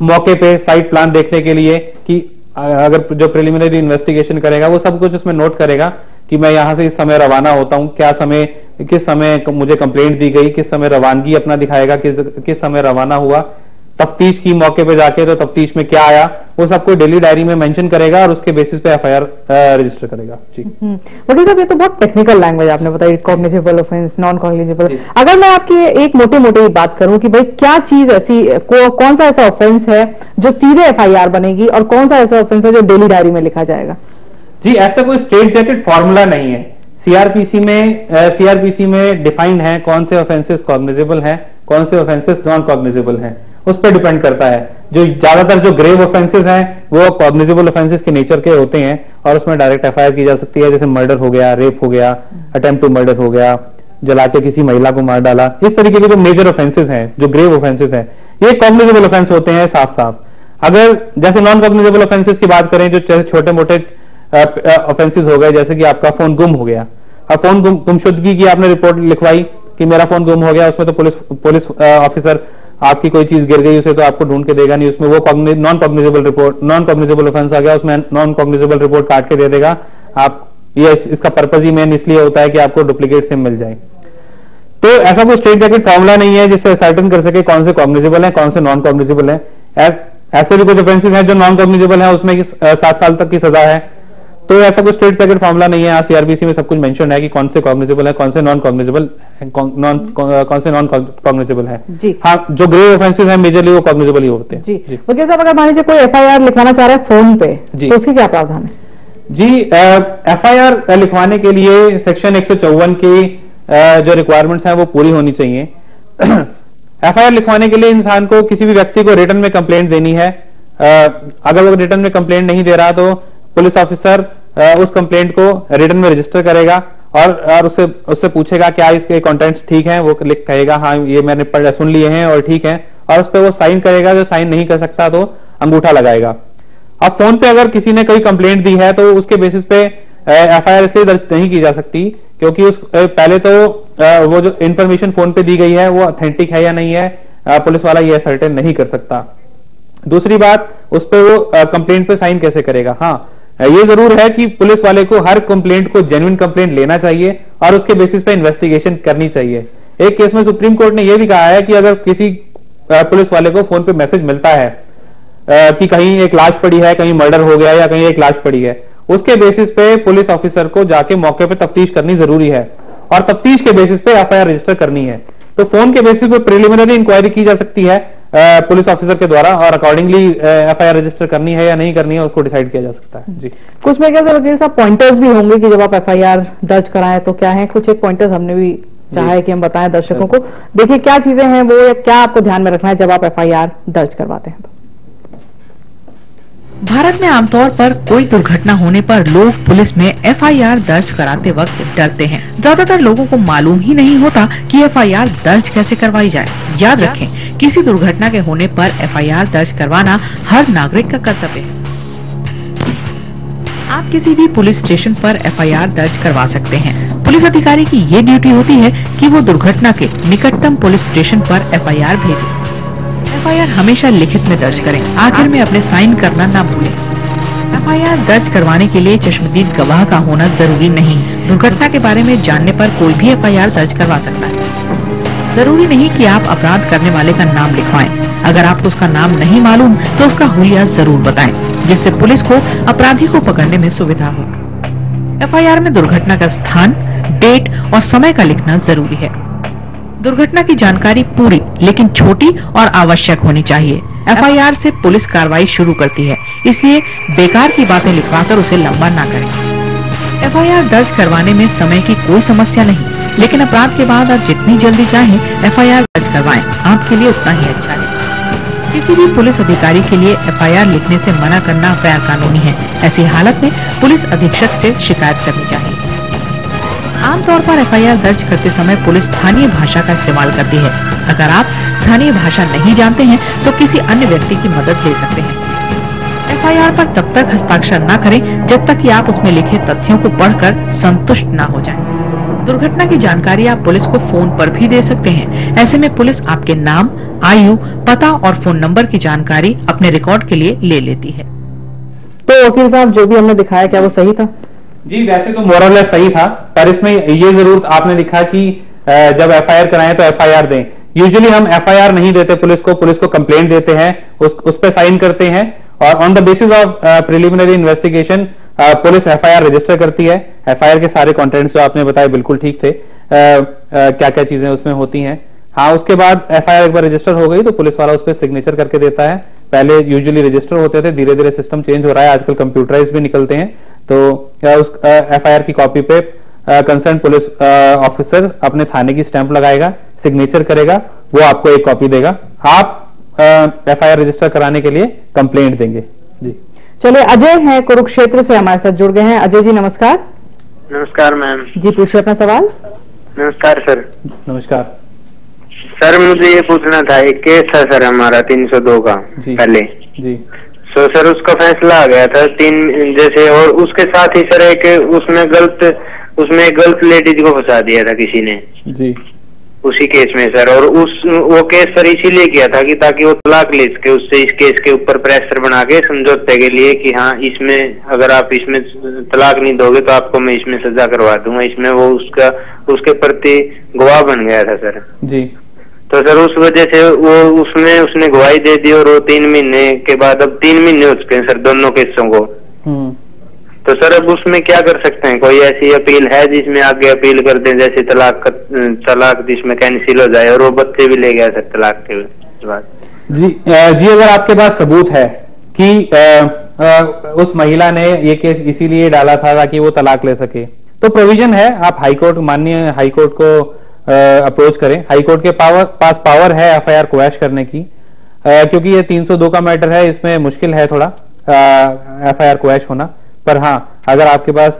मौके पे साइट प्लान देखने के लिए कि अगर जो प्रिलिमिनरी इन्वेस्टिगेशन करेगा वो सब कुछ उसमें नोट करेगा कि मैं यहां से इस समय रवाना होता हूं, किस समय मुझे कंप्लेंट दी गई, किस समय रवानगी अपना दिखाएगा, किस समय रवाना हुआ, तफ्तीश की मौके पे जाके तो तफ्तीश में क्या आया, वो सबको डेली डायरी में मेंशन करेगा और उसके बेसिस पे एफआईआर रजिस्टर करेगा। जी वकील साहब, ये तो बहुत टेक्निकल लैंग्वेज आपने बताई, कॉग्निजेबल ऑफेंस, नॉन कॉग्निजेबल। अगर मैं आपकी एक मोटे बात करूं कि भाई क्या चीज ऐसी, कौन सा ऐसा ऑफेंस है जो सीधे एफआईआर बनेगी और कौन सा ऐसा ऑफेंस है जो डेली डायरी में लिखा जाएगा? जी, ऐसा कोई स्ट्रेट जैकेट फॉर्मूला नहीं है। सीआरपीसी में डिफाइंड है कौन से ऑफेंसेस कॉग्निजेबल हैं, कौन से ऑफेंसेस नॉन कॉग्निजेबल हैं, उस पर डिपेंड करता है। जो ज्यादातर जो ग्रेव ऑफेंसेस हैं वो कॉग्निजेबल ऑफेंसेस के नेचर के होते हैं और उसमें डायरेक्ट एफआईआर की जा सकती है, जैसे मर्डर हो गया, रेप हो गया, अटेम्प्ट टू मर्डर हो गया, जला के किसी महिला को मार डाला। इस तरीके के जो मेजर ऑफेंसेस हैं, जो ग्रेव ऑफेंसेस हैं, ये कॉग्निजेबल ऑफेंस होते हैं साफ साफ। अगर जैसे नॉन कॉग्निजेबल ऑफेंसेस की बात करें, जो छोटे मोटे ऑफेंसेस हो गए, जैसे कि आपका फोन गुम हो गया, अब फोन गुमशुदगी की आपने रिपोर्ट लिखवाई कि मेरा फोन गुम हो गया, उसमें तो पुलिस ऑफिसर आपकी कोई चीज गिर गई उसे तो आपको ढूंढ के देगा नहीं, उसमें वो नॉन कॉग्निजेबल ऑफेंस आ गया, उसमें नॉन कॉग्निजेबल रिपोर्ट काट के दे देगा। आप ये इसका पर्पज ही मेन इसलिए होता है कि आपको डुप्लीकेट सिम मिल जाए। तो ऐसा कोई स्ट्रेट जैकेट फॉर्मूला नहीं है जिससे सर्टन कर सके कौन से कॉग्निजेबल है, कौन से नॉन कॉग्निजेबल है। ऐसे भी कुछ ऑफेंसेस हैं जो नॉन कॉग्निजेबल है, उसमें 7 साल तक की सजा है। तो ऐसा कुछ स्ट्रेट जैकेट फॉर्मूला नहीं है। सीआरपीसी में सब कुछ मेंशन है कि कौन से कॉग्निजेबल है, कौन से नॉन कॉग्निजेबल है। हाँ, जो ग्रेव ऑफेंसेस हैं मेजरली वो कॉग्निजेबल ही होते हैं। जी वकील साहब, अगर मान लीजिए कोई एफआईआर लिखवाना चाह रहा है फोन पे, तो उसकी क्या प्रावधान है? जी, एफआईआर लिखवाने के लिए सेक्शन 154 की जो रिक्वायरमेंट्स हैं वो पूरी होनी चाहिए। एफआईआर लिखवाने के लिए इंसान को, किसी भी व्यक्ति को रिटर्न में कंप्लेंट देनी है। अगर वो रिटर्न में कंप्लेंट नहीं दे रहा तो पुलिस ऑफिसर उस कंप्लेंट को रिटर्न में रजिस्टर करेगा और उससे पूछेगा क्या इसके कंटेंट्स ठीक हैं। वो कहेगा हाँ ये मैंने सुन लिए हैं और ठीक है, और उस पर वो साइन करेगा। जो साइन नहीं कर सकता तो अंगूठा लगाएगा। अब फोन पे अगर किसी ने कोई कंप्लेंट दी है तो उसके बेसिस पे एफआईआर इसलिए दर्ज नहीं की जा सकती क्योंकि उस पहले तो वो जो इंफॉर्मेशन फोन पे दी गई है वो ऑथेंटिक है या नहीं है, पुलिस वाला ये सर्टेन नहीं कर सकता। दूसरी बात, उस पर वो कंप्लेंट पे साइन कैसे करेगा। हाँ, ये जरूर है कि पुलिस वाले को हर कंप्लेंट को जेन्युइन कंप्लेंट लेना चाहिए और उसके बेसिस पे इन्वेस्टिगेशन करनी चाहिए। एक केस में सुप्रीम कोर्ट ने यह भी कहा है कि अगर किसी पुलिस वाले को फोन पे मैसेज मिलता है कि कहीं एक लाश पड़ी है, कहीं मर्डर हो गया या कहीं एक लाश पड़ी है, उसके बेसिस पे पुलिस ऑफिसर को जाके मौके पे तफ्तीश करनी जरूरी है और तफ्तीश के बेसिस पे एफआईआर रजिस्टर करनी है। तो फोन के बेसिस पे प्रिलिमिनरी इंक्वायरी की जा सकती है पुलिस ऑफिसर के द्वारा और अकॉर्डिंगली एफआईआर रजिस्टर करनी है या नहीं करनी है उसको डिसाइड किया जा सकता है। जी, कुछ में क्या वकील साहब पॉइंटर्स भी होंगे कि जब आप एफआईआर दर्ज कराएं तो क्या है, कुछ एक पॉइंटर्स हमने भी चाहा है कि हम बताएं दर्शकों को। देखिए क्या चीजें हैं वो, या क्या आपको ध्यान में रखना है जब आप एफआईआर दर्ज करवाते हैं। भारत में आमतौर पर कोई दुर्घटना होने पर लोग पुलिस में एफआईआर दर्ज कराते वक्त डरते हैं। ज्यादातर लोगों को मालूम ही नहीं होता कि एफआईआर दर्ज कैसे करवाई जाए। याद रखें, किसी दुर्घटना के होने पर एफआईआर दर्ज करवाना हर नागरिक का कर्तव्य है। आप किसी भी पुलिस स्टेशन पर एफआईआर दर्ज करवा सकते हैं। पुलिस अधिकारी की ये ड्यूटी होती है कि वो दुर्घटना के निकटतम पुलिस स्टेशन पर एफआईआर भेजे। एफआईआर हमेशा लिखित में दर्ज करें, आखिर में अपने साइन करना ना भूलें। एफआईआर दर्ज करवाने के लिए चश्मदीद गवाह का होना जरूरी नहीं। दुर्घटना के बारे में जानने पर कोई भी एफआईआर दर्ज करवा सकता है। जरूरी नहीं कि आप अपराध करने वाले का नाम लिखवाएं। अगर आपको उसका नाम नहीं मालूम तो उसका हुलिया जरूर बताएं, जिससे पुलिस को अपराधी को पकड़ने में सुविधा हो। एफआईआर में दुर्घटना का स्थान, डेट और समय का लिखना जरूरी है। दुर्घटना की जानकारी पूरी लेकिन छोटी और आवश्यक होनी चाहिए। एफआईआर से पुलिस कार्रवाई शुरू करती है, इसलिए बेकार की बातें लिखवाकर उसे लंबा ना करें। एफआईआर दर्ज करवाने में समय की कोई समस्या नहीं, लेकिन अपराध के बाद आप जितनी जल्दी चाहें एफआईआर दर्ज करवाएं, आपके लिए उतना ही अच्छा है। किसी भी पुलिस अधिकारी के लिए एफआईआर लिखने से मना करना गैर कानूनी है। ऐसी हालत में पुलिस अधीक्षक से शिकायत करनी चाहिए। आमतौर पर एफआईआर दर्ज करते समय पुलिस स्थानीय भाषा का इस्तेमाल करती है। अगर आप स्थानीय भाषा नहीं जानते हैं तो किसी अन्य व्यक्ति की मदद ले सकते हैं। एफआईआर पर तब तक हस्ताक्षर न करें जब तक कि आप उसमें लिखे तथ्यों को पढ़कर संतुष्ट न हो जाएं। दुर्घटना की जानकारी आप पुलिस को फोन पर भी दे सकते हैं। ऐसे में पुलिस आपके नाम, आयु, पता और फोन नंबर की जानकारी अपने रिकॉर्ड के लिए ले लेती है। तो वकील साहब जो भी हमने दिखाया क्या वो सही था? जी, वैसे तो मोरलेस सही था, पर इसमें ये जरूर आपने लिखा कि जब एफआईआर कराएं तो एफआईआर दें। यूजुअली हम एफआईआर नहीं देते पुलिस को कंप्लेंट देते हैं, उस पर साइन करते हैं और on the basis of preliminary investigation police FIR register करती है। एफआईआर के सारे कंटेंट्स जो आपने बताए बिल्कुल ठीक थे, क्या क्या चीजें उसमें होती हैं। हाँ, उसके बाद एफआईआर एक बार रजिस्टर हो गई तो पुलिस वाला उस पर सिग्नेचर करके देता है। पहले यूजुअली रजिस्टर होते थे, धीरे धीरे सिस्टम चेंज हो रहा है, आजकल कंप्यूटराइज भी निकलते हैं। तो उस एफआईआर की कॉपी पे कंसर्न पुलिस ऑफिसर अपने थाने की स्टैंप लगाएगा, सिग्नेचर करेगा, वो आपको एक कॉपी देगा। आप एफआईआर रजिस्टर कराने के लिए कंप्लेंट देंगे। जी, चलिए अजय हैं कुरुक्षेत्र से हमारे साथ जुड़ गए हैं। अजय जी नमस्कार। नमस्कार मैम। जी पूछिए अपना सवाल। नमस्कार सर। नमस्कार सर, मुझे ये पूछना था, एक केस था सर हमारा 302 का पहले जी। सर उसका फैसला आ गया था 3 जैसे, और उसके साथ ही सर उसमें गलत लेडीज को फंसा दिया था किसी ने जी उसी केस में सर। और वो केस सर इसीलिए किया था कि ताकि वो तलाक ले सके, उससे इस केस के ऊपर प्रेशर बना के समझौते के लिए कि हाँ इसमें अगर आप इसमें तलाक नहीं दोगे तो आपको मैं इसमें सजा करवा दूंगा। इसमें वो उसके प्रति गवाह बन गया था सर जी। तो सर उस वजह से वो उसने गवाही दे दी और वो 3 महीने के बाद, अब 3 महीने हो चुके हैं सर दोनों केसों को। तो सर अब उसमें क्या कर सकते हैं? कोई ऐसी अपील है जिसमें आगे अपील कर दें, जैसे तलाक जिसमें कैंसिल हो जाए, और वो बच्चे भी ले गया सर तलाक के बाद? जी, अगर आपके पास सबूत है कि उस महिला ने ये केस इसीलिए डाला था ताकि वो तलाक ले सके, तो प्रोविजन है, आप हाईकोर्ट, माननीय हाईकोर्ट को अप्रोच करें। हाईकोर्ट के पास पावर है एफआईआर क्वैश करने की, क्योंकि ये 302 का मैटर है, इसमें मुश्किल है थोड़ा एफआईआर क्वैश होना। पर हाँ, अगर आपके पास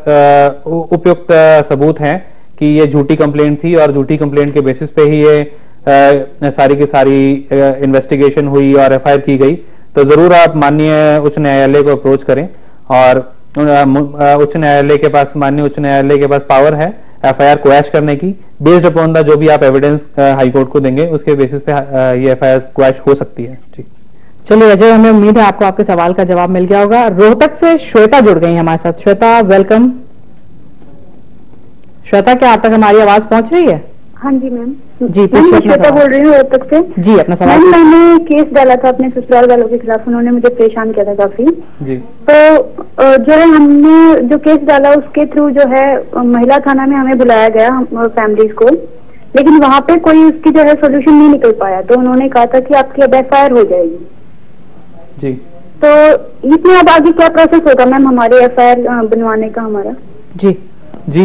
उपयुक्त सबूत हैं कि ये झूठी कंप्लेंट थी और झूठी कंप्लेंट के बेसिस पे ही ये सारी की सारी इन्वेस्टिगेशन हुई और एफआईआर की गई, तो जरूर आप माननीय उच्च न्यायालय को अप्रोच करें और उच्च न्यायालय के पास, माननीय उच्च न्यायालय के पास पावर है एफआईआर क्वैश करने की। बेस्ड अपॉन द जो भी आप एविडेंस हाईकोर्ट को देंगे उसके बेसिस पे ये एफआईआर क्वैश हो सकती है। जी चलिए अजय, हमें उम्मीद है आपको आपके सवाल का जवाब मिल गया होगा। रोहतक से श्वेता जुड़ गई हमारे साथ। श्वेता वेलकम। श्वेता, क्या आप तक हमारी आवाज पहुंच रही है? हाँ जी मैम। जी मैं श्वेता बोल रही हूँ रोहतक से। जी अपना सवाल। मैम मैंने केस डाला था अपने ससुराल वालों के खिलाफ, उन्होंने मुझे परेशान किया था काफी। जी। तो जो है हमने जो केस डाला उसके थ्रू जो है महिला थाना में हमें बुलाया गया फैमिलीज को, लेकिन वहाँ पे कोई उसकी जो है सोल्यूशन नहीं निकल पाया। तो उन्होंने कहा था कि आपकी अब एफआईआर हो जाएगी। जी। तो इसमें अब आगे क्या प्रोसेस होगा मैम हमारे एफआईआर बनवाने का हमारा? जी जी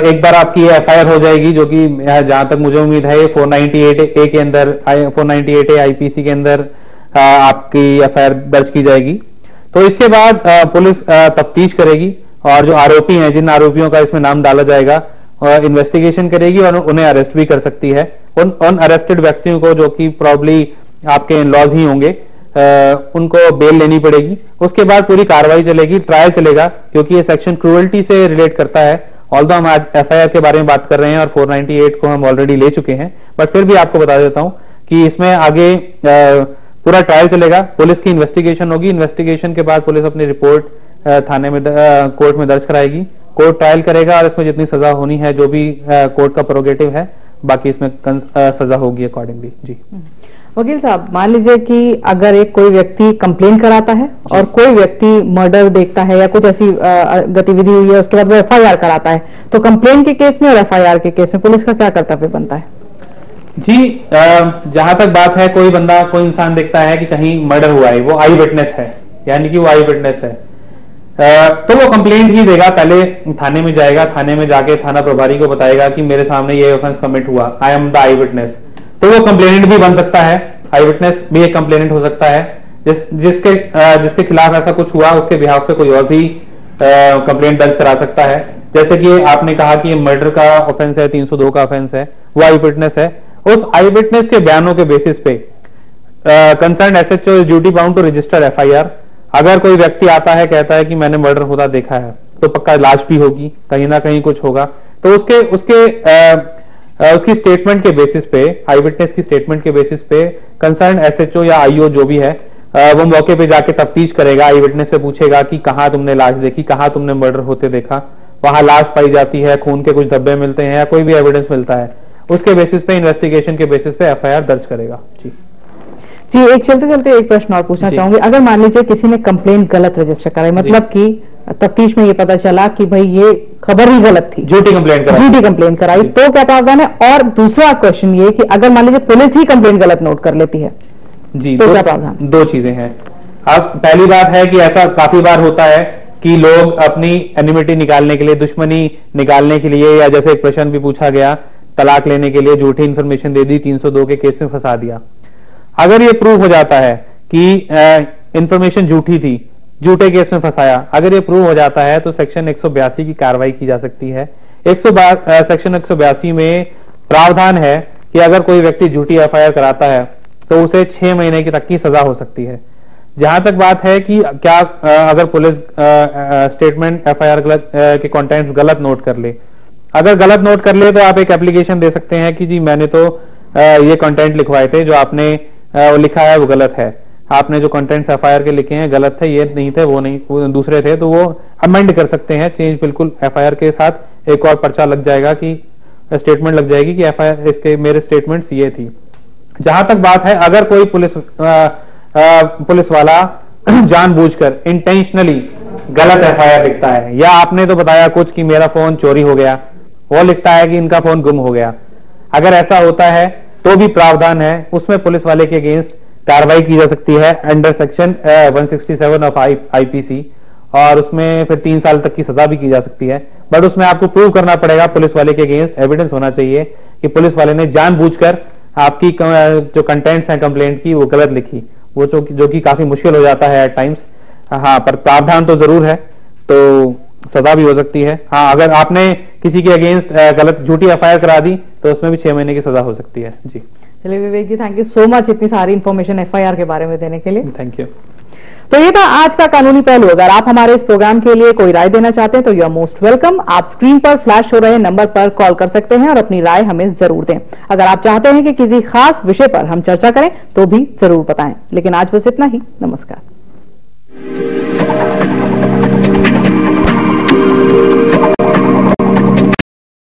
एक बार आपकी एफआईआर हो जाएगी, जो कि जहां तक मुझे उम्मीद है 498A के अंदर 498A आईपीसी के अंदर आपकी एफआईआर दर्ज की जाएगी। तो इसके बाद पुलिस तफ्तीश करेगी और जो आरोपी हैं, जिन आरोपियों का इसमें नाम डाला जाएगा, इन्वेस्टिगेशन करेगी और उन्हें अरेस्ट भी कर सकती है। उन अरेस्टेड व्यक्तियों को, जो कि प्रॉब्ली आपके इन-लॉज ही होंगे, उनको बेल लेनी पड़ेगी। उसके बाद पूरी कार्रवाई चलेगी, ट्रायल चलेगा, क्योंकि ये सेक्शन क्रूअल्टी से रिलेट करता है। ऑल्दो हम आज एफआईआर के बारे में बात कर रहे हैं और 498 को हम ऑलरेडी ले चुके हैं, बट फिर भी आपको बता देता हूं कि इसमें आगे पूरा ट्रायल चलेगा, पुलिस की इन्वेस्टिगेशन होगी। इन्वेस्टिगेशन के बाद पुलिस अपनी रिपोर्ट थाने में कोर्ट में दर्ज कराएगी, कोर्ट ट्रायल करेगा और इसमें जितनी सजा होनी है, जो भी कोर्ट का प्रोगेटिव है, बाकी इसमें सजा होगी अकॉर्डिंगली। जी वकील साहब, मान लीजिए कि अगर एक कोई व्यक्ति कंप्लेन कराता है और कोई व्यक्ति मर्डर देखता है या कुछ ऐसी गतिविधि हुई है, उसके बाद वो एफआईआर कराता है, तो कंप्लेन के केस में और एफआईआर के केस में पुलिस का क्या कर्तव्य बनता है? जी जहां तक बात है, कोई बंदा, कोई इंसान देखता है कि कहीं मर्डर हुआ है, वो आई विटनेस है, यानी कि वो आई विटनेस है, तो वो कंप्लेंट ही देगा। पहले थाने में जाएगा, थाने में जाके थाना प्रभारी को बताएगा कि मेरे सामने ये ऑफेंस कमिट हुआ, I am the I witness. तो वो कंप्लेनेंट भी बन सकता है, आई विटनेस भी एक कंप्लेनेंट हो सकता है। जिसके खिलाफ ऐसा कुछ हुआ, उसके बिहाफ पे कोई और भी कंप्लेंट दर्ज करा सकता है। जैसे कि आपने कहा कि ये मर्डर का ऑफेंस है, 302 का ऑफेंस है, वो आई विटनेस है। उस आई विटनेस के बयानों के बेसिस पे concern SHO is duty bound to register FIR. अगर कोई व्यक्ति आता है, कहता है कि मैंने मर्डर होता देखा है, तो पक्का लाश भी होगी, कहीं ना कहीं कुछ होगा, तो उसकी स्टेटमेंट के बेसिस पे, आई विटनेस की स्टेटमेंट के बेसिस पे कंसर्न एसएचओ या आईओ जो भी है, वो मौके पे जाके तफ्तीश करेगा, आई विटनेस से पूछेगा कि कहां तुमने लाश देखी, कहां तुमने मर्डर होते देखा। वहां लाश पाई जाती है, खून के कुछ धब्बे मिलते हैं या कोई भी एविडेंस मिलता है, उसके बेसिस पे, इन्वेस्टिगेशन के बेसिस पे एफआईआर दर्ज करेगा। जी एक चलते चलते एक प्रश्न और पूछना चाहूंगी। अगर मान लीजिए किसी ने कंप्लेंट गलत रजिस्टर कराई, मतलब कि तफ्तीश में ये पता चला कि भाई ये खबर ही गलत थी, झूठी कंप्लेंट कराई, तो क्या प्रावधान है? और दूसरा क्वेश्चन ये कि अगर मान लीजिए पुलिस ही कंप्लेंट गलत नोट कर लेती है, जी, तो क्या प्रावधान? दो चीजें हैं। अब पहली बात है कि ऐसा काफी बार होता है कि लोग अपनी एनिमिटी निकालने के लिए, दुश्मनी निकालने के लिए, या जैसे एक प्रश्न भी पूछा गया, तलाक लेने के लिए झूठी इंफॉर्मेशन दे दी, 302 के केस में फंसा दिया। अगर ये प्रूव हो जाता है कि इंफॉर्मेशन झूठी थी, झूठे केस में फंसाया, अगर ये प्रूव हो जाता है तो सेक्शन 182 की कार्रवाई की जा सकती है। सेक्शन 182 में प्रावधान है कि अगर कोई व्यक्ति झूठी एफआईआर कराता है तो उसे 6 महीने की तक की सजा हो सकती है। जहां तक बात है कि क्या अगर पुलिस स्टेटमेंट एफआईआर के कंटेंट्स गलत नोट कर ले, अगर गलत नोट कर ले तो आप एक एप्लीकेशन दे सकते हैं कि जी मैंने तो ये कंटेंट लिखवाए थे, जो आपने लिखा है वो गलत है, आपने जो कंटेंट्स एफआईआर के लिखे हैं गलत थे, ये नहीं थे, वो नहीं, वो दूसरे थे, तो वो अमेंड कर सकते हैं, चेंज बिल्कुल एफआईआर के साथ एक और पर्चा लग जाएगा, कि स्टेटमेंट लग जाएगी कि एफआईआर इसके मेरे स्टेटमेंट्स ये थी। जहां तक बात है, अगर कोई पुलिस वाला जानबूझकर इंटेंशनली गलत एफआईआर लिखता है, या आपने तो बताया कुछ कि मेरा फोन चोरी हो गया, वो लिखता है कि इनका फोन गुम हो गया, अगर ऐसा होता है तो भी प्रावधान है, उसमें पुलिस वाले के अगेंस्ट कार्रवाई की जा सकती है अंडर सेक्शन 167 ऑफ आईपीसी, और उसमें फिर 3 साल तक की सजा भी की जा सकती है। बट उसमें आपको प्रूव करना पड़ेगा, पुलिस वाले के अगेंस्ट एविडेंस होना चाहिए कि पुलिस वाले ने जानबूझकर आपकी जो कंटेंट्स हैं कंप्लेंट की वो गलत लिखी, वो जो कि काफी मुश्किल हो जाता है एट टाइम्स। हाँ, पर प्रावधान तो जरूर है, तो सजा भी हो सकती है। हाँ, अगर आपने किसी के अगेंस्ट गलत झूठी एफआईआर करा दी तो उसमें भी 6 महीने की सजा हो सकती है। जी चलिए विवेक जी, थैंक यू सो मच इतनी सारी इन्फॉर्मेशन एफआईआर के बारे में देने के लिए। Thank you. तो ये था आज का कानूनी पहलू। अगर आप हमारे इस प्रोग्राम के लिए कोई राय देना चाहते हैं तो यू आर मोस्ट वेलकम। आप स्क्रीन पर फ्लैश हो रहे नंबर पर कॉल कर सकते हैं और अपनी राय हमें जरूर दें। अगर आप चाहते हैं कि किसी खास विषय पर हम चर्चा करें तो भी जरूर बताएं। लेकिन आज बस इतना ही। नमस्कार।